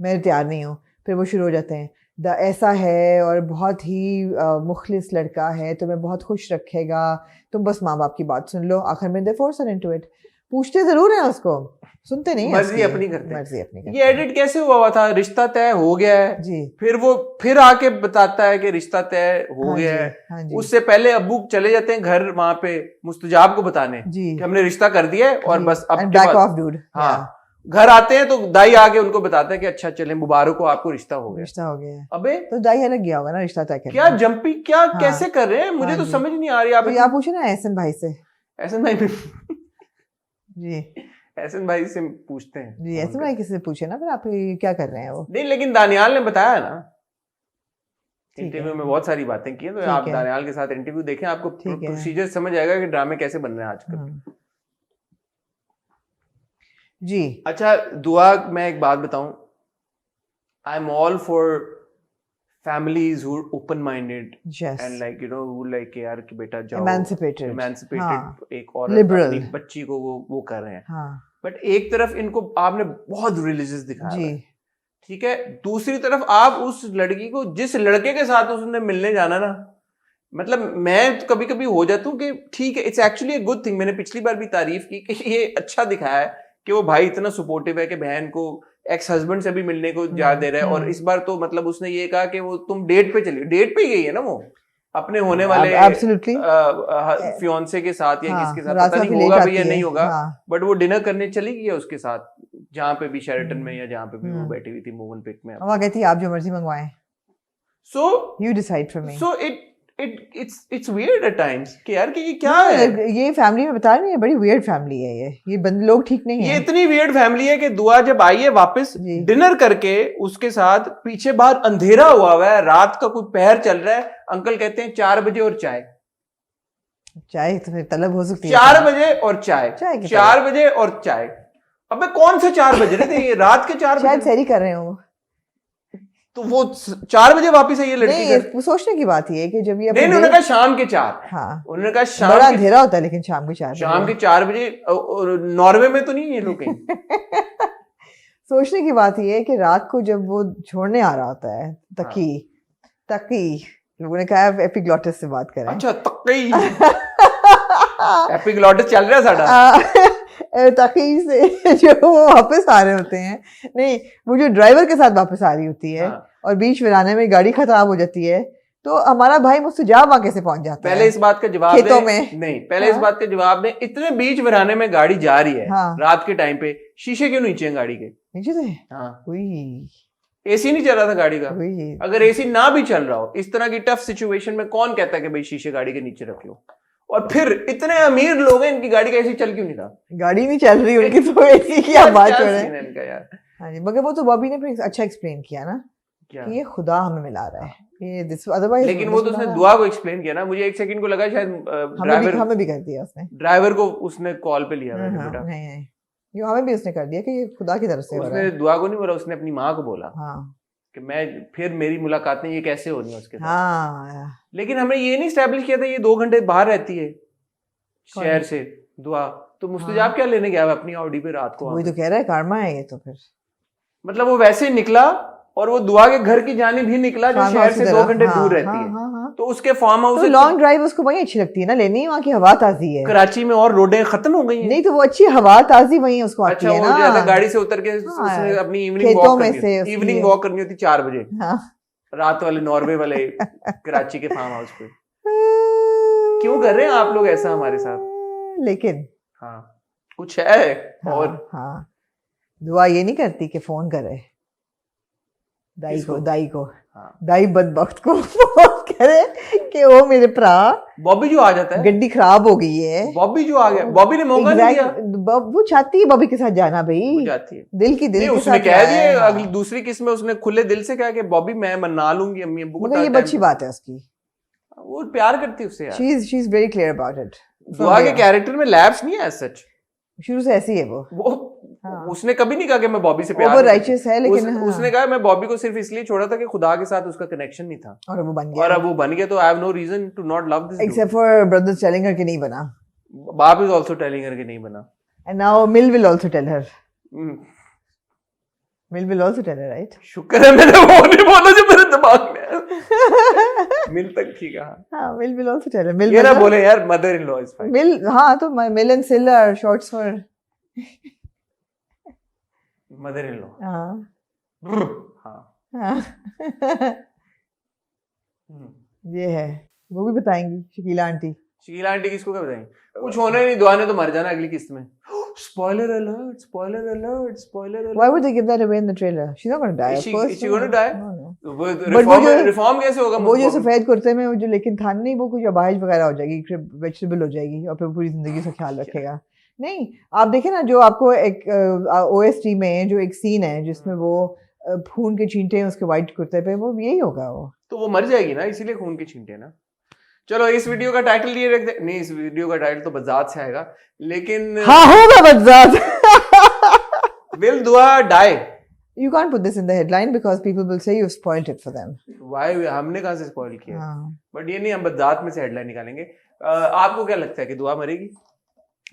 मैं तैयार नहीं हूँ। फिर वो शुरू हो जाते हैं, ऐसा है और बहुत ही मुखलिस लड़का है, तुम्हें बहुत खुश रखेगा, तुम बस माँ बाप की बात सुन लो। आखिर में दे फोर्स हर इनटू इट। पूछते जरूर हैं उसको, सुनते नहीं हैं मर्जी उसकी। अपनी करते हैं। मर्जी अपनी करते ये एडिट कैसे हुआ था? रिश्ता तय हो गया है, हैं। जी फिर वो फिर आके बताता है कि रिश्ता तय हो हाँ गया जी, है। हाँ जी उससे पहले अब्बू चले जाते हैं घर वहां पे मुस्तजाब को बताने जी कि हमने रिश्ता कर दिया है और जी। बस अब And के back बाद off, dude. हाँ Yeah, घर आते हैं तो दाई आके उनको बताता है कि अच्छा चले मुबारक हो आपको रिश्ता हो गया। रिश्ता हो गया है। अबे तो दाई अलग गया होगा ना रिश्ता तय करने। क्या जंपी क्या हाँ, कैसे कर रहे हैं? मुझे हाँ तो जी। समझ नहीं आ रही। आप तो यहाँ पूछे ना एहसन भाई से। ऐसे नहीं जी एहसन भाई से पूछते हैं। जी एहसन भाई किसी से पूछे ना, फिर आप ये क्या कर रहे हैं वो। नहीं लेकिन दानियाल ने बताया ना ठीक इंटरव्यू है। में बहुत सारी बातें की हैं, तो ठीक आप है। दानियाल के साथ इंटरव्यू देखें, आपको ठीक है। प्रोसीजर समझ आएगा कि ड्रामे कैसे बन रहे हैं आजकल। हाँ। जी अच्छा दुआ, मैं एक बात बताऊं, I am all for families who open minded yes and like you know who like यार कि बेटा जाओ Emancipated. इमेंसिपेटेड हाँ। एक औरत Liberal. अपनी बच्ची को वो कर रहे हैं। हाँ बट एक तरफ इनको आपने बहुत रिलीजियस दिखाया जी हुआ है, ठीक है, दूसरी तरफ आप उस लड़की को जिस लड़के के साथ उसने मिलने जाना ना, मतलब मैं कभी कभी हो जाता हूँ कि ठीक है it's actually a good thing. मैंने पिछली बार भी तारीफ की कि ये अच्छा दिखाया है कि वो भाई इतना सपोर्टिव है कि बहन को एक्स हस्बैंड से भी मिलने को जा दे रहा है। और इस बार तो मतलब उसने ये कहा कि वो तुम डेट पे चलिए, डेट पे ही गई है ना वो अपने होने वाले एब्सोल्युटली फियोंसे के साथ या हाँ, किसके साथ रात पता काफी नहीं लेट होगा आती भी या है। नहीं होगा, हाँ, बट वो डिनर करने चली गई है उसके साथ जहाँ पे भी शेरेटन में या जहाँ पे भी वो हम्म। बैठी हुई थी मोहन पिक में। वहाँ कहती है आप जो मर्जी मंगवाएं, so you decide for me. So it's weird at times कि यार कि ये क्या है? ये फैमिली में बता रही है, बड़ी वियर्ड फैमिली है ये बंद लोग ठीक नहीं ये है। इतनी वियर्ड फैमिली है कि दुआ जब आई है वापस जी। डिनर करके उसके साथ, पीछे बाहर अंधेरा हुआ है, रात का कोई पहर चल रहा है, अंकल कहते हैं 4 बजे और चाय, चाय तो फिर तलब हो सकती है। 4 बजे और चाय, चाय की 4 बजे और चाय। अबे कौन से 4 बज रहे थे? ये रात के 4 शायद बजे। सैरी कर रहे हो। तो वो 4 बजे वापस आई है लड़की नहीं घर। वो सोचने की बात ये है कि जब ये नहीं उन्होंने कहा शाम के 4। हाँ उन्होंने कहा बड़ा शाम के, अंधेरा होता है लेकिन शाम के 4 शाम के 4 बजे। और नॉर्वे में तो नहीं है ये लोग कहीं। सोचने की बात ये है कि रात को जब वो छोड़ने आ रहा होता है तकी लोगों ने कहा एपिग्लॉटिस से बात करें। अच्छा तकई एपिग्लॉटिस चल रहा है साडा। तकी से जो वो वापस आ रहे होते हैं, नहीं वो जो ड्राइवर के साथ वापस आ रही होती है हाँ। और बीच वीराने में गाड़ी खराब हो जाती है, तो हमारा भाई मुस्तजाब वहां कैसे पहुंच जाता पहले है? इस बात का जवाब खेतों दे। में। नहीं पहले इस हाँ। बात का जवाब दे, इतने बीच वराने में गाड़ी जा रही है हाँ। रात के टाइम पे, शीशे क्यों नीचे हैं गाड़ी के? नीचे से हाँ हुई एसी नहीं चल रहा था गाड़ी का। हुई अगर एसी ना भी चल रहा हो इस तरह की टफ सिचुएशन में कौन कहता है कि भाई शीशे गाड़ी के नीचे रख लो? और फिर इतने अमीर लोग हैं, इनकी गाड़ी का एसी चल क्यों नहीं रहा? गाड़ी नहीं चल रही उनकी, तो ऐसी क्या बात क्या हो रहा सीन है? है इनका यार? हाँ जी, मगर वो तो बॉबी ने फिर अच्छा एक्सप्लेन किया ना क्या? कि ये खुदा हमें मिला रहा है, ये दिस अदरवाइज। लेकिन वो तो उसने दुआ को एक्सप्लेन किया ना, मुझे एक सेकंड को लगा शायद हमें भी कर दिया उसने। ड्राइवर को उसने कॉल पे लिया हाँ, मैंने हाँ, बेटा। नहीं ये हमें भी उसने कर दिया कि ये खुदा की तरफ से हो रहा उसने है। दुआ को नहीं बोला, उसने अपनी माँ को बोला हाँ कि मैं फिर मेरी मुलाकातें ये कैसे होनी है उसके साथ। हाँ लेकिन हमने ये नहीं स्टैब्लिश किया था ये 2 घंटे बाहर रहती है कौन? शहर से दुआ। तो मुस्तजाब क्या लेने गया हुआ अपनी ऑडी पे रात को वहाँ वही पे? तो कह रहा है कार्मा है ये तो फिर। मतलब वो वैसे ही निकला और वो दुआ के घर की जाने भी निकला जो फार्म शहर हाउस से की 2 तरफ। घंटे हाँ, दूर रहती हाँ, है। हाँ, हाँ। तो उसके फार्म हाउस तो से लॉन्ग ड्राइव उसको वही अच्छी लगती है ना लेनी, वहाँ की हवा ताजी है। कराची में और रोडें खत्म हो गई हैं। नहीं तो वो अच्छी हवा ताजी वही उसको आती अच्छा है वो ना। ज्यादा गाड़ी से उतर के हाँ, उसने अपनी इवनिंग खेतों वॉक में करनी से होती, उसकी इवनिंग है। वॉक करनी होती 4 बजे हाँ। रात वाले नॉर्वे वाले कराची के फार्म हाउस पे। क्यों कर रहे हैं आप लोग ऐसा हमारे साथ? लेकिन हाँ कुछ है हाँ, और हाँ दुआ ये नहीं करती कि फोन करे दाई को हाँ। दाई बदबख्त को फोन करे कि वो मेरे भरा बॉबी जो आ जाता है, गड्डी खराब हो गई है। बॉबी जो आ गया, बॉबी ने मौका नहीं दिया। वो चाहती है बॉबी के साथ जाना भाई, वो जाती है दिल की दिल नहीं, के उसने साथ कह जाना है, दिया हाँ। अगली दूसरी किस्त में उसने खुले दिल से कहा कि बॉबी मैं मना लूंगी अम्मी अब्बू को। मगर ये टाइम अच्छी पे। बात है उसकी। वो प्यार करती है उससे यार। She is very clear about it. दुआ के कैरेक्टर में लैप्स नहीं है सच। शुरू से ऐसी है वो हाँ। उसने कभी नहीं कहा कि मैं बॉबी से प्यार ओवर करती हूँ। राइचियस है लेकिन हाँ। उसने कहा मैं बॉबी को सिर्फ इसलिए छोड़ा था कि खुदा के साथ उसका कनेक्शन नहीं था और वो बन और गया अब वो बन गया तो I have no reason to not love this except for brothers telling her कि नहीं बना। बाप इज आल्सो टेलिंग हर कि नहीं बना। And now Mil will also tell her. Hmm, Mil will also tell her right. शुक्र है मैंने वो नहीं बोला जो मेरे दिमाग में है। मिल तक ठीक है हाँ मिल आल्सो टेल हर। मिल ये ना बोले यार mother in law is fine. Mil हाँ तो mil and sil are shorts for mother in law. हाँ हाँ। हाँ ये है, वो भी बताएंगी शकीला आंटी। शकीला आंटी किसको क्या बताएंगे? कुछ होने नहीं, दुआ ने तो मर जाना अगली किस्त में। Spoiler alert, spoiler alert, spoiler alert. Why would they give that away in the trailer? She's not going to die. Is Of she- course. is she going to die? No, no. वो रिफॉर्म कैसे होगा? वो जो सफेद कुर्ते में वो जो लेकिन था नहीं, वो कुछ अपाहिज वगैरह हो जाएगी, वेजिटेबल हो जाएगी और फिर पूरी जिंदगी उसका ख्याल रखेगा। नहीं, आप देखें ना, जो आपको एक OST में जो एक सीन है जिसमें वो खून के छींटे हैं उसके व्हाइट कुर्ते पे, वो यही होगा वो। तो वो मर जाएगी ना, इसीलिए खून के छींटे ना। चलो इस वीडियो का टाइटल ये रख दे। नहीं, इस वीडियो का टाइटल तो बजात से आएगा, लेकिन हाँ होगा बजात। Will Dua die? You can't put this in the headline because people will say you spoiled it for them. Why? हमने कहाँ से स्पॉइल किया? हाँ। बट ये नहीं, हम बजात में से हेडलाइन निकालेंगे। आपको क्या लगता है कि दुआ मरेगी?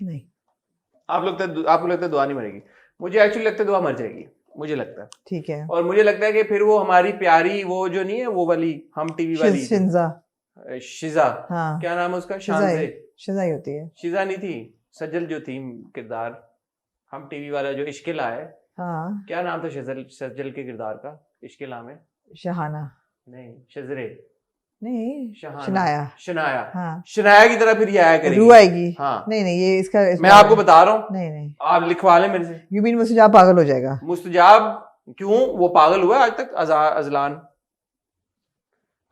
नहीं। आपको लगता है दुआ नहीं मरेगी? मुझे एक्चुअली लगता है दुआ मर जाएगी, मुझे लगता है। ठीक है। और मुझे लगता है कि फिर वो हमारी प्यारी वो जो नहीं है, वो वाली हम टीवी वाली शिजा, हाँ। क्या नाम है उसका? शिजा ही होती है। शिजा नहीं थी, सजल जो थी किरदार, हम टीवी वाला जो इश्किला है। हाँ। क्या नाम था सजल के किरदार का इश्किला में? शहाना नहीं, शजरे नहीं, शनाया। शनाया। हाँ। शनाया की तरह फिर ये आया करेगी। रू आएगी। हाँ। नहीं ये इसका मैं आपको बता रहा हूँ। नहीं आप लिखवा लें मेरे से। यू मीन मुस्तजाब पागल हो जाएगा? मुस्तजाब क्यों? वो पागल हुआ आज तक?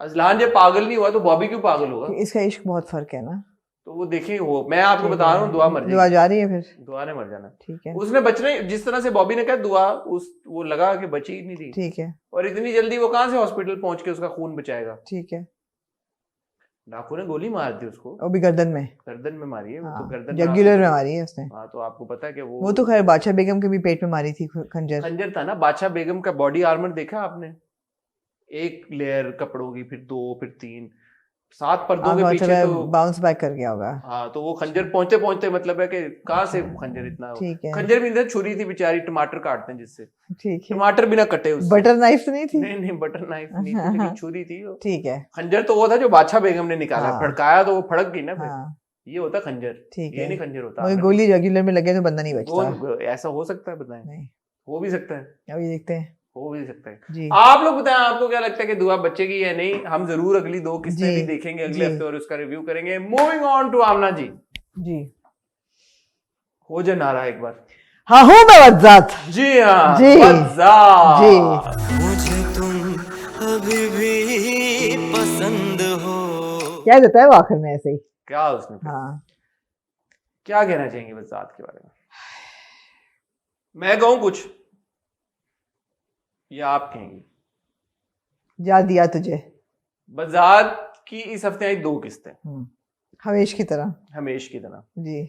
अजलान जब पागल नहीं हुआ तो बॉबी क्यों पागल होगा? इसका इश्क बहुत फर्क है ना। तो वो देखें, वो मैं आपको बता रहा हूँ, दुआ मर जाएगी। दुआ जा रही है फिर? दुआ ने मर जाना। ठीक है। उसने बचना, जिस तरह से बॉबी ने कहा दुआ, वो लगा कि बची ही नहीं थी। ठीक है। और इतनी जल्दी वो कहाँ से हॉस्पिटल पहुंच के उसका खून बचाएगा? ठीक है। डाकू ने गोली मार दी उसको। वो भी गर्दन में। गर्दन में मारी है। हाँ, तो गर्दन जगुलर में मारी है उसने। हाँ, तो आपको पता है कि वो तो खैर बादशाह बेगम के भी पेट में मारी थी खंजर था ना। बादशाह बेगम का बॉडी आर्मर देखा आपने? एक लेयर कपड़ों की, फिर 2, फिर 3, 7 पर्दों के पीछे तो बाउंस बैक कर गया होगा। हाँ, तो वो खंजर पहुंचते पहुंचते मतलब है कि कहाँ से खंजर इतना? ठीक है। खंजर भी नहीं, छुरी थी बेचारी, टमाटर काटते हैं जिससे। ठीक है। टमाटर बिना कटे उससे। बटर नाइफ तो नहीं थी? नहीं, बटर नाइफ नहीं थी, लेकिन छुरी थी। ठीक है। खंजर तो वो था जो बादशाह बेगम ने निकाला। हाँ। फड़काया तो वो फड़क गई ना फिर। हाँ। ये होता खंजर। ठीक ये है। नहीं खंजर होता। मगर गोली जगुलर में लगे तो बंदा नहीं बचता। ऐसा हो सकता है? बताएं। नहीं, हो भी सकता है। अभी देखते हैं। हो भी सकता है जी। आप लोग बताएं, आपको क्या लगता है कि दुआ बचेगी या नहीं? हम जरूर अगली 2 किस्तें जी, भी देखेंगे अगले जी। हफ्ते और उसका रिव्यू करेंगे। मूविंग ऑन टू आमना जी। जी हो जाए नारा एक बार। हाँ हूँ मैं वज़ात। जी हाँ, जी। वज़ात। जी। मुझे तुम अभी भी पसंद हो। क्या देता है वो आखिर में ऐसे ही? क्या उसने फिर? हाँ। क्या कहना चाहेंगे वज़ात के बारे में? मैं कहूँ कुछ या आप कहेंगी? जा दिया तुझे। वज़ात की इस हफ्ते आई 2 किस्तें, हमेश की तरह। हमेश की तरह। जी।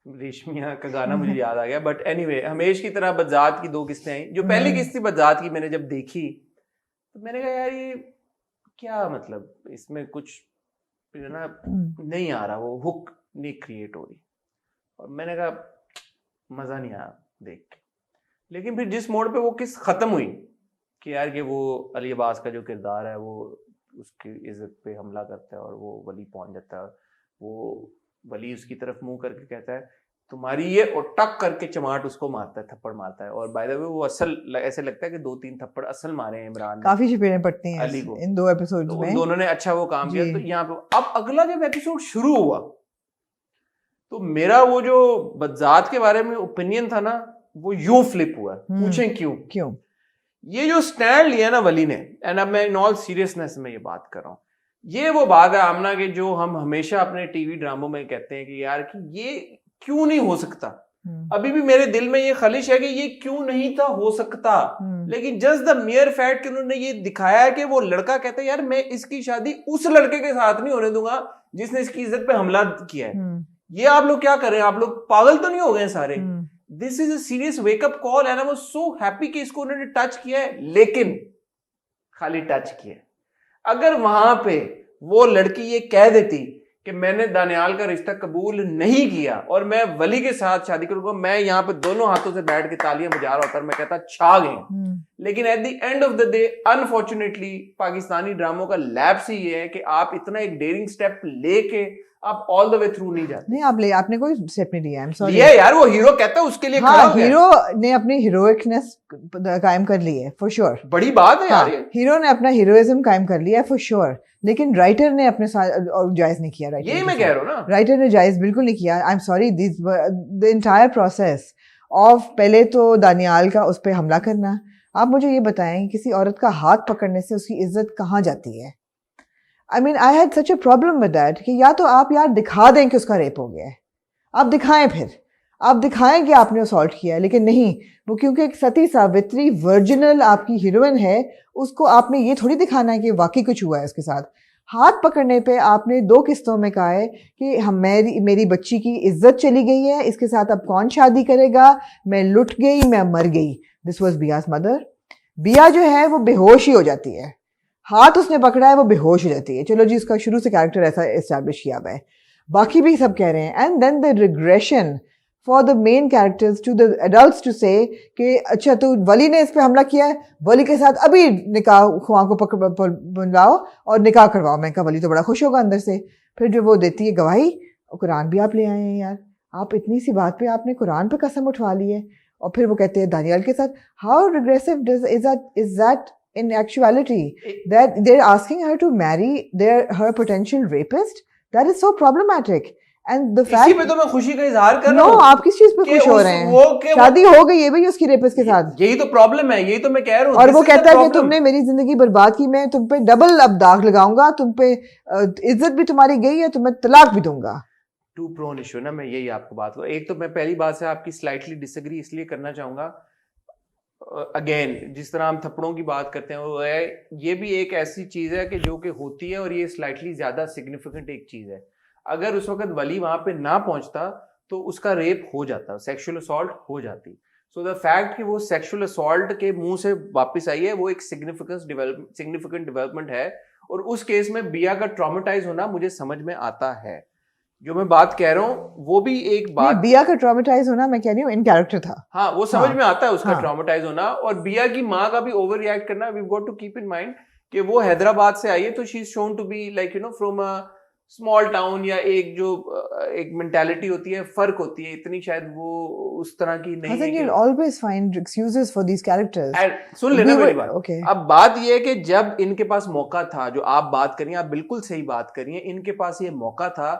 रेशमिया का गाना मुझे याद आ गया, बट एनीवे, हमेश की तरह बजात की 2 किस्तें आई। जो पहली किस्त थी बजात की, मैंने जब देखी तो मैंने कहा यार ये क्या मतलब, इसमें कुछ ना नहीं आ रहा, वो हुक नहीं क्रिएट हो रही, और मैंने कहा मजा नहीं आया देख के। लेकिन फिर जिस मोड़ पे वो किस्त खत्म हुई कि यार कि वो अली अब्बास का जो किरदार है वो उसकी इज्जत पे हमला करता है और वो वली पहुंच जाता है, वो वली उसकी तरफ मुंह करके कहता है तुम्हारी ये, और टक करके चमाट उसको मारता है, थप्पड़ मारता है। और बाय द वे वो असल ऐसे लगता है कि 2-3 थप्पड़ असल मारे हैं इमरान ने। काफी चपेटें पड़ती हैं अली को इन 2 एपिसोड्स तो में। उन दोनों ने अच्छा वो काम किया। तो यहाँ पे अब अगला जब एपिसोड शुरू हुआ तो मेरा वो जो बजात के बारे में ओपिनियन था ना, वो यूं फ्लिप हुआ। पूछें क्यों? ये जो स्टैंड लिया ना वली ने, एंड अब मैं इन ऑल सीरियसनेस में ये बात कर रहा हूँ, ये वो बात है आमना के जो हम हमेशा अपने टीवी ड्रामों में कहते हैं कि यार कि ये क्यों नहीं हो सकता। अभी भी मेरे दिल में ये खलिश है कि ये क्यों नहीं था हो सकता, लेकिन जस्ट द मियर फैक्ट कि उन्होंने ये दिखाया है कि वो लड़का कहता है यार मैं इसकी शादी उस लड़के के साथ नहीं होने दूंगा जिसने इसकी इज्जत पे हमला किया है। ये आप लोग क्या कर रहे हैं? आप लोग पागल तो नहीं हो गए सारे? This is a serious wake up call and I was so happy कि इसको उन्होंने टच किया है, लेकिन खाली टच किया। अगर वहां पे वो लड़की ये कह देती कि मैंने दानियाल का रिश्ता कबूल नहीं किया और मैं वली के साथ शादी करूंगा, मैं यहाँ पे दोनों हाथों से बैठ के तालियां बजा रहा होता और मैं कहता छा गए। लेकिन at the end of the day unfortunately Pakistani ड्रामों का लैप्स ही ये है कि आप इतना एक डेयरिंग स्टेप लेके आप ऑल द वे थ्रू नहीं जाते। नहीं आपने कोई स्टेप नहीं लिया, आई एम सॉरी। लिया यार, वो हीरो कहता है उसके लिए खड़ा हाँ, हो गया। हीरो ने अपनी हीरोइकनेस कायम कर ली है फॉर श्योर। बड़ी बात है यार ये। हीरो ने अपना हीरोइज्म कायम कर लिया है फॉर श्योर, लेकिन राइटर ने अपने साथ और जायज नहीं किया। यही मैं कह रहा हूँ ना, राइटर ने जायज बिल्कुल नहीं किया। I am sorry, this the entire process of पहले तो दानियाल का उस पर हमला करना। आप मुझे ये बताएं, किसी औरत का हाथ पकड़ने से उसकी इज्जत कहाँ जाती है? I mean I had such a problem with that कि या तो आप यार दिखा दें कि उसका रेप हो गया है, आप दिखाएं, फिर आप दिखाएं कि आपने असॉल्ट किया है, लेकिन नहीं, वो क्योंकि एक सती सावित्री वर्जिनल आपकी हीरोइन है, उसको आपने ये थोड़ी दिखाना है कि वाकई कुछ हुआ है उसके साथ। हाथ पकड़ने पे आपने 2 किस्तों में कहा है कि मेरी बच्ची की इज्जत चली गई है, इसके साथ अब कौन शादी करेगा, मैं लुट गई, मैं मर गई। This was Beas mother. बिया जो है वो बेहोश ही हो जाती है, हाथ उसने पकड़ा है वो बेहोश हो जाती है। चलो जी, उसका शुरू से कैरेक्टर ऐसा एस्टैब्लिश किया हुआ है, बाकी भी सब कह रहे हैं। And then the regression for the main characters to the adults to say कि अच्छा तो वली ने इस पे हमला किया है, वली के साथ अभी निकाह खुआ को बुलाओ और निकाह करवाओ। मैं कहा वली तो बड़ा खुश होगा अंदर से। फिर जो वो देती है गवाही, कुरान भी आप ले आए हैं यार, आप इतनी सी बात पे आपने कुरान पे कसम उठवा ली है। और फिर वो कहते हैं दानियाल के साथ, how regressive is that in actuality that they're asking her to marry her potential rapist? That is so problematic. And the fact इसी पे तो मैं खुशी का इजहार कर रहा हूँ। No, आप किस चीज पे खुश हो रहे हैं? शादी हो गई है भाई उसकी रेपिस्ट के साथ। यही तो प्रॉब्लम है, यही तो मैं कह रहा हूँ। और वो कहता है कि तुमने मेरी जिंदगी बर्बाद की, मैं तुम पे डबल अब दाग लगाऊंगा, तुम पे इज्जत भी तुम्हारी गई है, तो मैं तलाक भी दूंगा। टू प्रोन इशू ना, मैं यही आपको बात करूँ। एक तो मैं पहली बात से आपकी स्लाइटली डिसएग्री इसलिए करना चाहूंगा। अगेन जिस तरह हम थप्पड़ों की बात करते हैं वो है, ये भी एक ऐसी चीज है कि जो कि होती है और ये स्लाइटली ज्यादा सिग्निफिकेंट एक चीज है। अगर उस वक्त वली वहां पे ना पहुंचता तो उसका रेप हो जाता, सेक्सुअल असॉल्ट हो जाती। सो द फैक्ट कि वो सेक्सुअल असॉल्ट के मुंह से वापस आई है, वो एक सिग्निफिकेंट डेवलपमेंट है। और उस केस में बिया का ट्रॉमेटाइज होना मुझे समझ में आता है। जो मैं बात कह रहा हूँ वो भी एक बात, बिया का ट्रॉमेटाइज होना मैं कह रही हूँ इन कैरेक्टर था। हाँ, वो समझ में आता है उसका हाँ। ट्रॉमेटाइज होना। और बिया की माँ का भी ओवर रिएक्ट करना, we got to keep in mind कि वो हैदराबाद से आई है, तो she is shown to be like you know from a small town, या एक जो एक मेंटालिटी होती है, फर्क होती है, इतनी शायद वो उस तरह की नहीं है। You'll always find excuses for these characters. सुन लेना मेरी बात। Okay. अब बात ये है कि जब इनके पास मौका था, जो आप बात करिए, आप बिल्कुल सही बात करिए, इनके पास ये मौका था,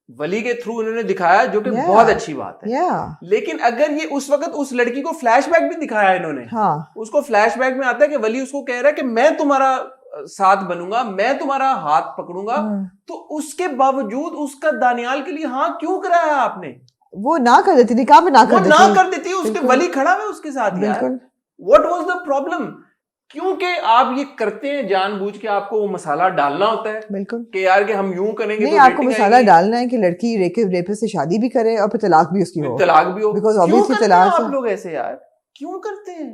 वली के थ्रू उन्होंने दिखाया, जो कि बहुत अच्छी बात है। लेकिन अगर ये उस वक्त उस लड़की को फ्लैशबैक भी दिखाया इन्होंने, हाँ। उसको फ्लैशबैक में आता है कि वली उसको कह रहा है कि मैं तुम्हारा साथ बनूंगा, मैं तुम्हारा हाथ पकड़ूंगा, तो उसके बावजूद उसका दानियाल के लिए हाँ क्यों कराया आपने? वो ना कर देती, निकाह में ना कर देती, उसके वली खड़ा है उसके साथ यार। What was the problem? क्योंकि आप ये करते हैं जानबूझ के, आपको वो मसाला डालना होता है। बिल्कुल कि यार कि हम यूं करेंगे नहीं, तो आपको मसाला डालना है कि लड़की रेपिस्ट से शादी भी करे और फिर तलाक भी उसकी हो, तलाक भी हो। बिकॉज़ ऑब्वियसली तलाक आप लोग ऐसे यार क्यों करते हैं?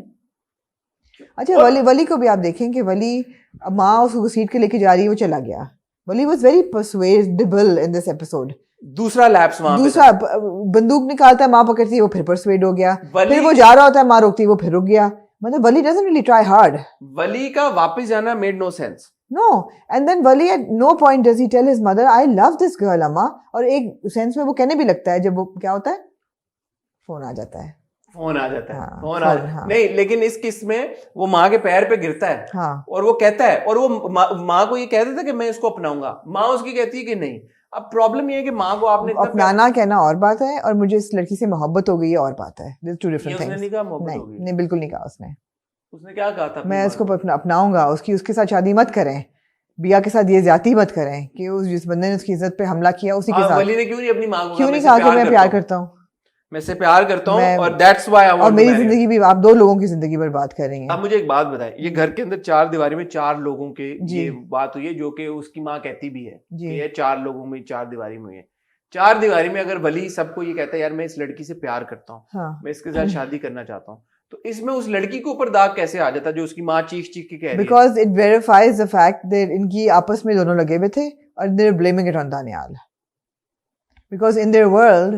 अच्छा, वली को भी आप देखें कि वली माँ उसको घसीट के लेके जा रही है, वो चला गया। Wali was very persuadable in this episode. दूसरा लैप्स वहां पे दूसरा बंदूक निकालता है, माँ पकड़ती है, वो फिर परसुएड हो गया, फिर वो जा रहा होता है, माँ रोकती है, वो फिर रुक गया। मतलब वली doesn't really try hard. वली का वापस जाना made no sense. No, and then Wali at no point does he tell his mother, I love this girl, अम्मा। और एक सेंस में वो कहने भी लगता है जब वो क्या होता है, फोन आ जाता है। हाँ, नहीं, लेकिन इस किस में वो माँ के पैर पे गिरता है। हाँ। और वो कहता है, और वो माँ को ये कह देता है कि मैं इसको अपनाऊंगा, माँ उसकी कहती है कि नहीं। अब प्रॉब्लम ये है कि माँ को आपने अपनाना कहना और बात है, और मुझे इस लड़की से मोहब्बत हो गई है और बात है। These two different things. उसने नहीं कहा मोहब्बत हो गई। नहीं, बिल्कुल नहीं कहा उसने। उसने क्या कहा था? मैं इसको अपनाऊंगा, उसके साथ शादी मत करें, बिया के साथ ये ज्यादती मत करें कि जिस बंदे ने उसकी इज्जत पे हमला किया उसी के साथ। वली ने क्यों नहीं अपनी माँ को क्यों नहीं कहा कि मैं प्यार करता हूँ, मैं इससे प्यार करता हूँ, और दैट्स व्हाई आई वांट। और मेरी जिंदगी भी, आप 2 लोगों की जिंदगी बर्बाद कर रही हैं। अब मुझे एक बात बताएं, ये घर के अंदर 4 दीवारी में 4 लोगों के ये बात हुई है, जो कि उसकी माँ कहती भी है कि ये 4 लोगों में 4 दीवारी में है। 4 दीवारी में अगर वली सबको ये कहता है यार मैं इस लड़की से प्यार करता हूँ, हाँ। मैं इसके साथ शादी करना चाहता हूँ, तो इसमें उस लड़की के ऊपर दाग कैसे आ जाता जो उसकी माँ चीख के कह रही है? Because it verifies the fact that इनकी आपस में दोनों लगे हुए थे और they are blaming it on Daniyal. Because in their world,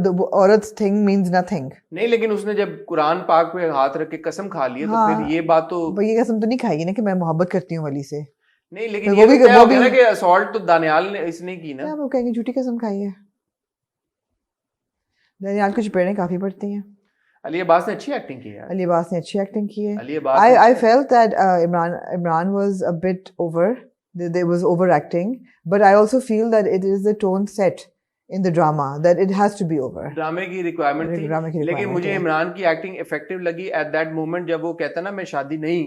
the औरत thing means nothing. नहीं, लेकिन उसने जब कुरान पाक पे हाथ रख के कसम खा ली है, तो फिर ये बात तो ये कसम तो नहीं खाएगी ना कि मैं मोहब्बत करती हूँ वली से। नहीं लेकिन तो ये वो भी- तो तय वो हो गया भी- ना कि असॉल्ट तो दानियाल ने इसने की ना। क्या वो कहेंगे झूठी कसम खाई है, दनियाल को चपेड़ें काफी पड़ती हैं। अली अब्बास ने अच्छी एक्टिंग की है यार। अली अब्बास ने अच्छी एक्टिंग की है। अली अब्बास I ने I अच्छी- felt that Imran was a bit over. There was overacting, but I also feel that it is the tone set in the drama that it has to be over. ड्रामे की रिक्वायरमेंट थी, ड्रामे की लेकिन requirement मुझे है। इमरान की एक्टिंग इफेक्टिव लगी एट दैट मोमेंट जब वो कहता ना मैं शादी नहीं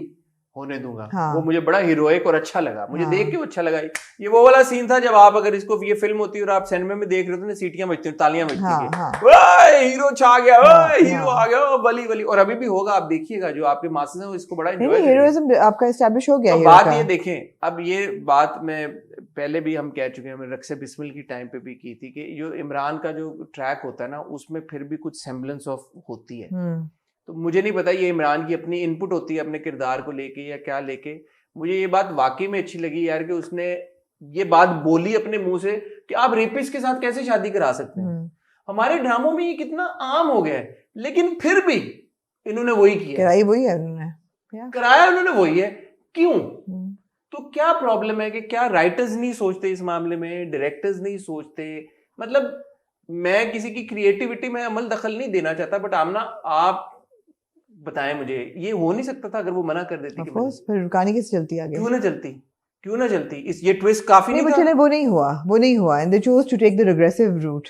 होने दूंगा। हाँ। वो मुझे बड़ा हीरोइक और अच्छा लगा, मुझे हाँ। देख के वो अच्छा लगा। ये वो वाला सीन था जब आप अगर इसको ये फिल्म होती और आप सिनेमा में देख रहे हो तो सीटियां बजती तालियां बजती हाँ, थी, हाँ। ओए हीरो छा गया, हाँ, ओए हीरो हाँ। आ गया, ओ बली बली। और अभी भी होगा, आप देखिएगा जो आपके मासेस हैं वो इसको बड़ा नहीं एंजॉय नहीं, हीरोइज्म आपका एस्टैब्लिश हो गया तो हीरो बात का। ये देखें, अब ये बात मैं पहले भी हम कह चुके हैं, हमने रक्से बिस्मिल की टाइम पे भी की थी कि जो इमरान का जो ट्रैक होता है ना उसमें फिर भी कुछ सेम्बलेंस ऑफ होती है। तो मुझे नहीं पता ये इमरान की अपनी इनपुट होती है अपने किरदार को लेके या क्या लेके। मुझे ये बात वाकई में अच्छी लगी यार कि उसने ये बात बोली अपने मुंह से कि आप रेपिस्ट के साथ कैसे शादी करा सकते हैं। हमारे ड्रामों में ये कितना आम हो गया है, लेकिन फिर भी इन्होंने वही किया, कराई वही है उन्होंने, कराया उन्होंने वही है। क्यों? हम्म। तो क्या प्रॉब्लम है कि क्या राइटर्स नहीं सोचते इस मामले में, डायरेक्टर्स नहीं सोचते? मतलब मैं किसी की क्रिएटिविटी में अमल दखल नहीं देना चाहता, बट आमना आप बताएं मुझे, ये हो नहीं सकता था अगर वो मना कर देती? Of course, फिर कहानी कैसे चलती आगे? क्यों ना चलती, क्यों ना चलती? इस ये ट्विस्ट काफी नहीं, नहीं but था? चले वो नहीं हुआ and they chose to take the regressive route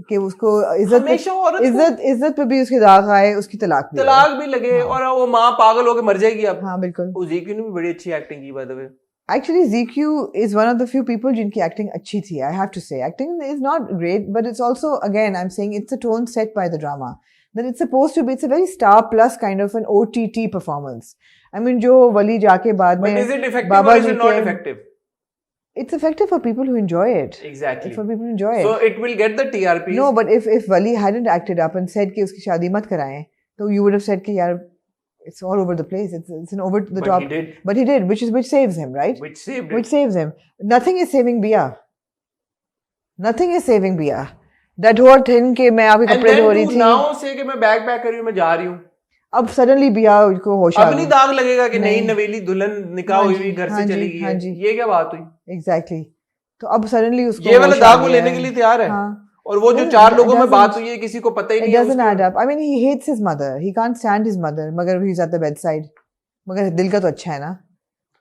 कि उसको हमेशा औरत को इज्जत पे भी उसके दाग आए, उसकी तलाक भी तलाक भी लगे हाँ। और वो माँ पागल होकर मर जाएगी अब। हाँ बिल्कुल। वो ज़ीक्यू ने भी बड़ी अच्छी एक्टिंग की by the way. Actually, ZQ is one of the few people जिनकी acting अच्छी थी. I have to say, acting is not great, but it's also, again, I'm saying it's a tone set by the drama. That it's supposed to be, it's a very star plus kind of an OTT performance. I mean, जो वली जाके बाद But में is it effective Baba or is ji it not के- effective? It's effective for people who enjoy it. Exactly. For people who enjoy So it. it will get the TRPs. No, but if Wali hadn't acted up and said कि उसकी शादी मत कराएं, तो you would have said कि यार it's all over the place. It's an over the But top. he did. But he did, which saves him, right? Which saved Which it. saves him. Nothing is saving Bia. Nothing is saving Bia. That whole thing कि मैं आपके And कपड़े धो then रही to थी, now say कि मैं बैग पैक कर रही हूँ, मैं जा रही हूँ। अब suddenly Bia को होश आ अब नहीं गई. दाग लगेगा कि नई नहीं। नवेली दुल्हन निकाह हाँ हुई जी, हुई घर हाँ से जी, चली गई हाँ है। जी। ये क्या बात हुई? Exactly. तो अब suddenly उसको ये वाला होश आ दाग वो गया लेने है. के लिए तैयार है। हाँ. और वो जो It 4 लोगों में doesn't- बात हुई है किसी को पता ही It नहीं है doesn't उसको। add up. I mean, he hates his mother. He can't stand his mother. मगर he's at the bedside. मगर दिल का तो अच्छा है ना.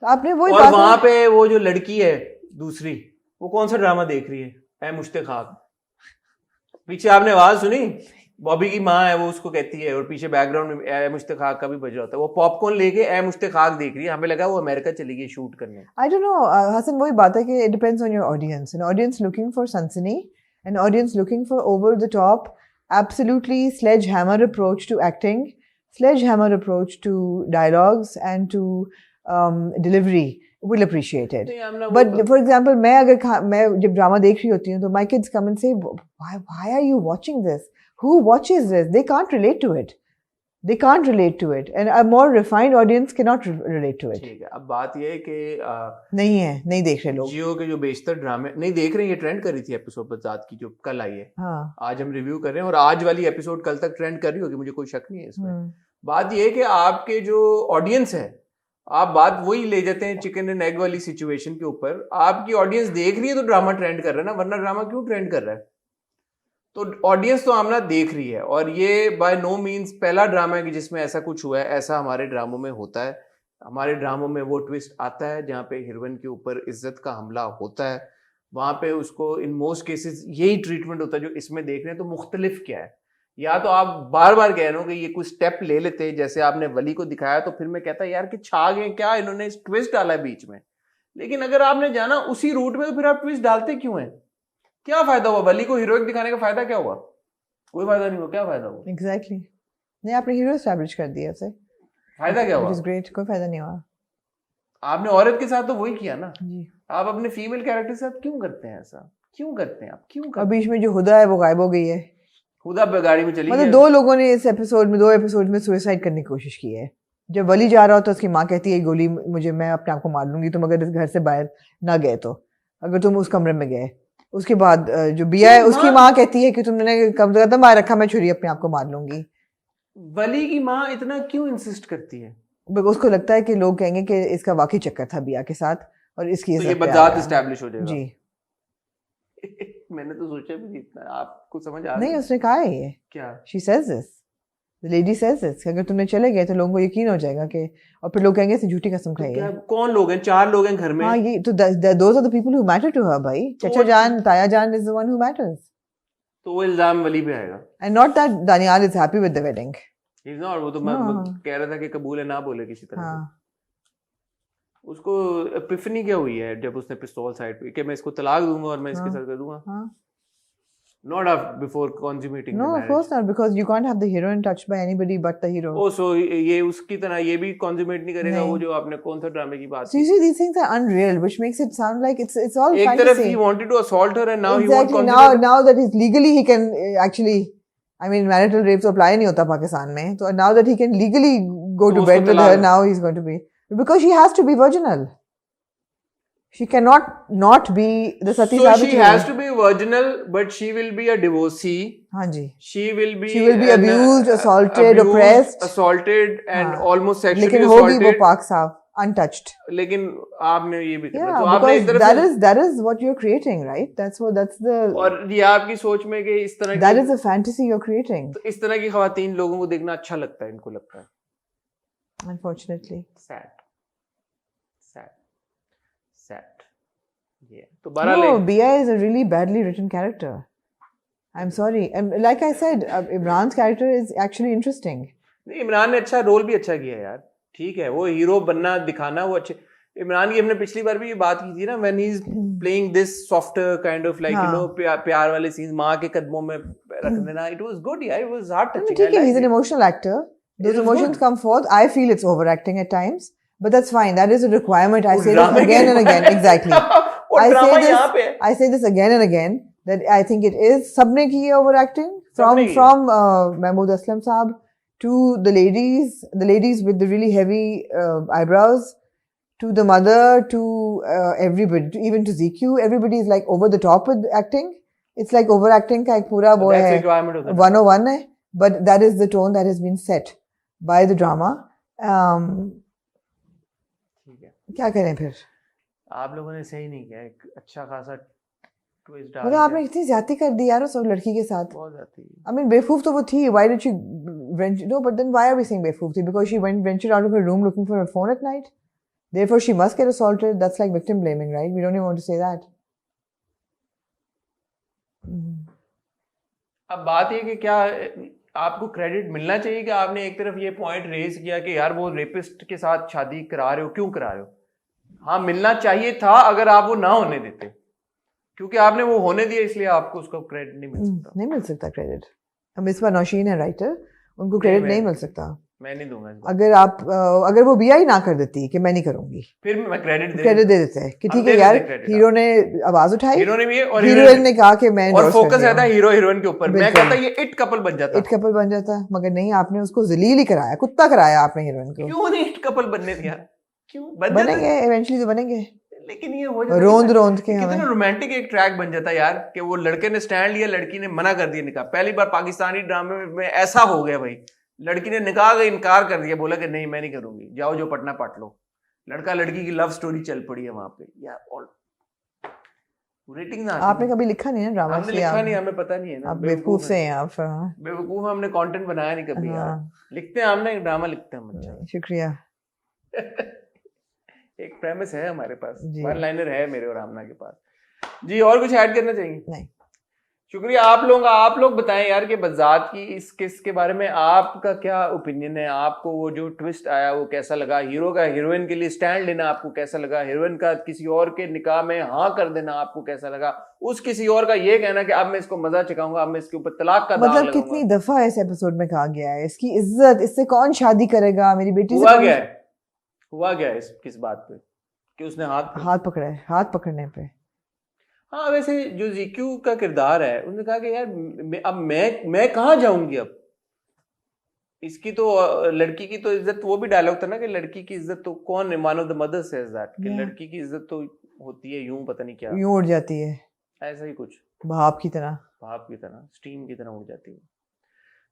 तो आपने वही और बात वहां पे वो जो लड़की है दूसरी, वो कौन सा ड्रामा देख रही है? ऐ मुश्ताक। पीछे आपने आवाज सुनी? बॉबी की माँ है वो उसको कहती है, और पीछे बैकग्राउंड में ऐ मुश्ताक का भी बज रहा होता है। वो पॉपकॉर्न लेके ऐ मुश्ताक देख रही है। हमें लगा वो अमेरिका चली गई शूट करने। I don't know, Hassan, वही बात है कि it depends on your audience. An audience looking for Sansani, an audience looking for over the top, absolutely sledgehammer approach to acting, sledgehammer approach to dialogues and to delivery will appreciate it. नहीं, हमने वो But for example, मैं जब ड्रामा देख रही होती हूँ तो my kids come and say, why are you watching this? Who watches this? They can't relate to it. They can't relate to it, and a more refined audience cannot relate to it. ठीक है। अब बात ये है कि नहीं है, नहीं देख रहे लोग. जियो के जो बेशतर ड्रामे नहीं देख रहे हैं, ये ट्रेंड कर रही थी एपिसोड बजात की जो कल आई है। हाँ. आज हम रिव्यू कर रहे हैं और आज वाली एपिसोड कल तक ट्रेंड कर रही होगी, मुझे कोई शक नहीं है इसमें। हम्म. बात ये है कि आपके जो ऑडियंस है, आप बात वही ले जाते हैं चिकन एंड एग वाली सिचुएशन के ऊपर। आपकी ऑडियंस देख रही है तो ड्रामा ट्रेंड कर रहा है ना, वरना ड्रामा क्यों ट्रेंड कर रहा है? तो ऑडियंस तो आमना देख रही है, और ये बाय नो मीन्स पहला ड्रामा है कि जिसमें ऐसा कुछ हुआ है। ऐसा हमारे ड्रामों में होता है। हमारे ड्रामों में वो ट्विस्ट आता है जहाँ पे हीरोइन के ऊपर इज्जत का हमला होता है, वहाँ पे उसको इन मोस्ट केसेस यही ट्रीटमेंट होता है जो इसमें देख रहे हैं। तो मुख्तलिफ क्या है? या तो आप बार बार कह रहे हो कि ये कुछ स्टेप ले लेते, जैसे आपने वली को दिखाया, तो फिर मैं कहता यार कि छा गए क्या, इन्होंने ट्विस्ट डाला है बीच में। लेकिन अगर आपने जाना उसी रूट में तो फिर आप ट्विस्ट डालते क्यों हैं? क्या फायदा हुआ? वली को हीरोइक दिखाने का फायदा क्या हुआ? कोई फायदा नहीं हुआ। क्या फायदा हुआ? Exactly. नहीं, आपने हीरो एस्टैब्लिश कर दिया उसे. फायदा क्या Which हुआ? is great. कोई फायदा नहीं हुआ. आपने औरत के साथ तो वही किया ना। जी. आप अपने फीमेल कैरेक्टर के साथ क्यों करते हैं ऐसा? क्यों करते हैं आप? क्यों और करते बीच में जो हुदा है वो गायब हो गई है. हैं? खुदा गाड़ी में चली मतलब गई। 2 लोगों ने इस एपिसोड में 2 एपिसोड में सुसाइड करने की कोशिश की है. जब वली जा रहा हो तो उसकी माँ कहती है गोली मुझे, मैं अपने आप को मार लूंगी तुम अगर इस घर से बाहर ना गए तो, अगर तुम उस कमरे में गए. उसके बाद जो बिया है उसकी माँ कहती है कि तुमने कम से कम बाहर रखा, मैं छुरी अपने आप को मार लूंगी. वली की माँ इतना क्यों इंसिस्ट करती है? उसको लगता है कि लोग कहेंगे कि इसका वाकई चक्कर था बिया के साथ, और इसकी तो ये इज्जत पे आ बजात गया। एस्टैब्लिश हो जाएगा। जी मैंने तो सोचा भी नहीं इतना, आपको समझ आ नहीं, गया उसने कहा है ये, क्या? She says this, the lady says this, अगर तुमने चले गए तो लोगों को यकीन हो जाएगा कि, और फिर लोग कहेंगे इसने झूठी कसम तो खाई क्या है। कौन लोग हैं? 4 लोग हैं घर में। हाँ, ये तो those are the people who matter to her भाई। तो चचा जान, ताया जान is the one who matters, तो वो इल्जाम वली पे आएगा। And not that Daniyal is happy with the wedding. He's not, वो तो मैं हाँ। कह रहा था कि कबूल है ना बोले किसी तरह से। हाँ, उसको एपिफनी क्या हुई है जब उसने पिस्तौल साइड पे कि मैं इसको तलाक दूंगा और मैं इसके हाँ। साथ कर दूंगा, हाँ। not before consummating No, the of marriage. course not, because you can't have the heroine touched by anybody but the hero. ओ सो ये उसकी तरह ये भी consummate नहीं करेगा? नहीं। वो जो आपने कौन सा ड्रामे की बात So you की? see, these things are unreal, which makes it sound like it's all एक तरफ fantasy. he wanted to assault her and now he wants Exactly. consummate. Now that he's legally, he can actually, I mean, marital rape तो apply नहीं होता पाकिस्तान में. So now that he can legally go तो to उसको bed with तलाक her, now he's going to be, because she has to be virginal. She cannot not be the Sati So Savitri. she has to be virginal, but she will be a divorcee. हाँ जी. She will be abused, assaulted, oppressed. assaulted and हाँ. almost sexually लेकिन होगी वो assaulted. पाक साफ, untouched. लेकिन आपने ये भी करना, Yeah, तो आपने एक because तरफ से that is what you're creating, right? That's the और ये आपकी सोच में कि इस तरह that की is a fantasy you're creating. तो इस तरह की खवातीन लोगों को देखना अच्छा लगता है, इनको लगता है Unfortunately. sad ये तो बहरहाल No, एक- Bia is a really badly written character. I'm sorry. And like I said, Imran's character is actually interesting. नहीं, इमरान ने अच्छा रोल भी अच्छा किया यार, ठीक है, वो हीरो बनना दिखाना वो अच्छे। इमरान की हमने पिछली बार भी ये बात की थी ना, when he's playing this softer kind of like you हाँ। know प्यार वाले सीन्स, माँ के कदमों में रख देना, it was good यार, it was heart I mean, touching. ठीक है, he's an emotional actor. Those It was emotions good. come forth. I feel it's overacting at times, but that's fine. That is a requirement. I वो say ड्रामे this again के- and again. Exactly. वो I ड्रामा say यहाँ पे है। this. I say this again and again that I think it is सबने की है overacting सबने की है। from Mahmood Aslam Saab to the ladies with the really heavy eyebrows, to the mother, to everybody, even to ZQ. Everybody is like over the top with acting. It's like overacting का एक पूरा वो That's है, requirement of the 101 है, but that is the tone that has been set by the drama. ठीक है, क्या करें फिर? आप लोगों ने सही नहीं किया, एक अच्छा खासा ट्विस्ट डाल मतलब आपने इतनी ज्यादती कर दी यार उस लड़की के साथ. बहुत जाती है। I mean, बेवकूफ तो वो थी. Why did she venture? No, but then why are we saying बेवकूफ थी? Because she ventured out of her room looking for her phone at night. Therefore, she must get assaulted. That's like victim blaming, right? We don't even want to say that. अब बात ये कि क्या आपको क्रेडिट मिलना चाहिए कि आपने एक तरफ ये पॉइंट रेज किया कि यार वो रेपिस्ट के साथ शादी करा रहे हो, क्यों करा रहे हो? हाँ, मिलना चाहिए था अगर आप वो ना होने देते, क्योंकि आपने वो होने दिया इसलिए आपको उसका क्रेडिट नहीं मिल सकता। नहीं मिल सकता क्रेडिट. मिसबा नौशीन है राइटर, उनको क्रेडिट नहीं मिल सकता. मैं नहीं दूंगा इस बार। अगर वो बिया ही ना कर देती कि मैं नहीं करूंगी, फिर मैं क्रेडिट क्रेडिट दे देते हैं कि हम ठीक दे है देते यार, हैं credit, हीरो ने आवाज उठाई, हीरो ने भी है और हीरोइन ने कहा कि मैं और endorse कर फोकस दिया. रहता है हीरो हीरोइन के ऊपर। मैं बिल्कुल। कहता ये इट कपल बन जाता। इट कपल बन जाता, मगर नहीं, आपने उसको जलील ही कराया, कुत्ता कराया आपने हीरोइन को. क्यों नहीं इट कपल बनने दिया? क्यों बन जाता? बनेंगे इवेंचुअली तो बनेंगे, लेकिन ये हो जाता है रोंद कितना- रोंद के कितना हमें. रोमांटिक एक ट्रैक बन जाता है यार कि वो लड़के ने स्टैंड लिया, लड़की ने मना कर दिया निकाह। पहली बार पाकिस्तानी ड्रामे में ऐसा हो गया भाई, लड़की ने निकाह का इनकार कर दिया, बोला कि नहीं मैं नहीं करूंगी, जाओ जो पटना पट लो। लड़का लड़की की लव स्टोरी चल पड़ी है वहां पे यार। ऑल रेटिंग ना आपने कभी लिखा नहीं है ड्रामा, हमने लिखा नहीं, हमें पता नहीं है ना, आप बेवकूफ से हैं आप. हाँ. बेवकूफ, हमने कंटेंट बनाया नहीं कभी यार। हाँ, लिखते हैं हमने ड्रामा, लिखते हैं हम अच्छा। शुक्रिया. एक प्रेमिस है हमारे पास, जी। वन लाइनर है मेरे और आमना के पास। जी, और कुछ ऐड करना चाहिए? नहीं. शुक्रिया आप लोग बताएं यार कि बज़ात की इस केस के बारे में आपका क्या ओपिनियन है? आपको वो जो ट्विस्ट आया वो कैसा लगा? हीरो का हीरोइन के लिए स्टैंड लेना आपको कैसा लगा? हीरोइन का किसी और के निकाह में हाँ कर देना आपको कैसा लगा? उस किसी और का ये कहना कि अब मैं इसको मजा चखाऊंगा, अब मैं इसके ऊपर तलाक का दाग मतलब लगाऊंगा। कितनी दफा इस एपिसोड में कहा गया है इसकी इज्जत, इससे कौन शादी करेगा, मेरी बेटी से हुआ कौन- क्या है? हुआ क्या है इस किस बात पे कि उसने हाथ पकड़ा है, हाथ पकड़ने पे. हाँ, वैसे जो जीक्यू का किरदार है उसने कहा कि यार अब मैं कहाँ जाऊंगी अब? इसकी तो लड़की की तो इज्जत, वो भी डायलॉग था ना कि लड़की की इज्जत तो कौन, one of the mother says that कि Yeah. लड़की की इज्जत तो होती है यूं, पता नहीं क्या, यूं उड़ जाती है ऐसा ही कुछ, भाप की तरह. भाप की तरह, स्टीम की तरह उड़ जाती है।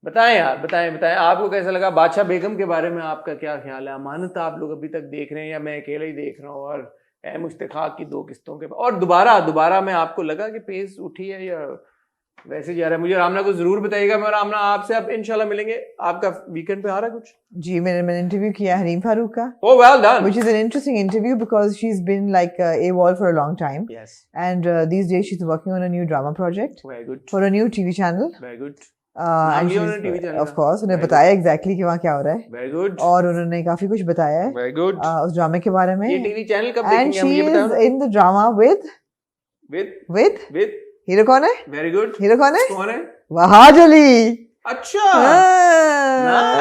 बताएं यार, बताएं आपको कैसा लगा? बादशाह बेगम के बारे में आपका क्या ख्याल है? अमानत आप लोग अभी तक देख रहे हैं या मैं अकेले ही देख रहा हूँ? और ए मुश्ताक की 2 किस्तों के और दोबारा में आपको लगा कि पेस उठी है या वैसे जा रहा है? मुझे रामना को जरूर बताइएगा। मैं रामना आपसे अब इंशाल्लाह मिलेंगे। आपका वीकेंड पे आ रहा है कुछ? जी, मैंने इंटरव्यू किया हरीम फारूक का, Oh, well done. which is an interesting interview because she's been like AWOL for a long time, Yes. and these days she's working on a new drama project Very good. for a new TV channel. Very good. And नाम लिया she's, उन्होंने TV channel of का? course, उन्हें Very बताया exactly कि वहाँ क्या हो रहा है, Very good. और उन्होंने काफी कुछ बताया है Very good. उस ड्रामे के बारे में. ये टीवी चैनल कब And देखेंगे हम she ये बताओ is ना? in the drama with With hero कौन है? Very good. हीरो कौन है? कौन है? वहाज अली. अच्छा. हाँ.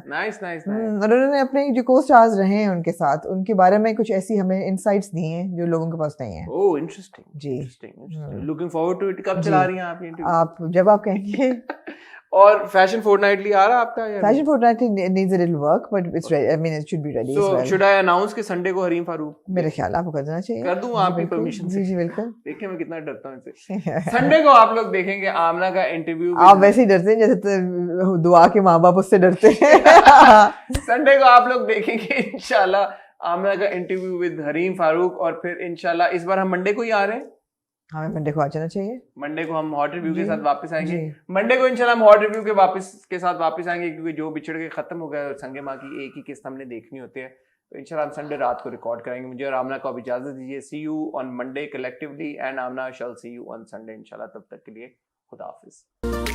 Nice. और उन्होंने अपने जो को स्टार्स रहे हैं उनके साथ, उनके बारे में कुछ ऐसी हमें इंसाइट्स दी हैं जो लोगों के पास नहीं है. Oh, interesting. Ji. Interesting. Looking forward to it. कब जी. चला रही हैं आप ये इंटरव्यू? आप जब आप कहेंगे. और फैशन फोर्टनाइटली आ रहा है आपका या Fashion Fortnightly needs a little work, but it's ready. I mean, it should be ready as So well. should I announce कि संडे को हरीम फारूक? मेरे ख्याल आपको कर देना चाहिए. कर दूं जी, आपकी बिल्कुल. परमिशन जी से? जी बिल्कुल. देखिए मैं कितना डरता हूँ इनसे। संडे को आप लोग देखेंगे आमना का इंटरव्यू। आप वैसे ही डरते हैं जैसे तो दुआ के माँ बाप उससे डरते हैं. संडे को आप लोग देखेंगे इंशाल्लाह आमना का इंटरव्यू विद हरीम फारूक, और फिर इंशाल्लाह इस बार हम मंडे को ही आ रहे हैं। हमें मंडे को आ जाना चाहिए. मंडे को हम हॉट रिव्यू के जी, साथ वापस आएंगे। जी. मंडे को इंशाल्लाह हम हॉट रिव्यू के साथ वापस आएंगे, क्योंकि जो बिछड़ के खत्म हो गया और संगे माँ की एक ही किस्त हमने देखनी होती है, तो इंशाल्लाह हम संडे रात को रिकॉर्ड करेंगे। मुझे और आमना को अब इजाजत दीजिए। See you on Monday collectively and Aamna shall see you on Sunday इंशाल्लाह। तब तक के लिए खुदा हाफिज।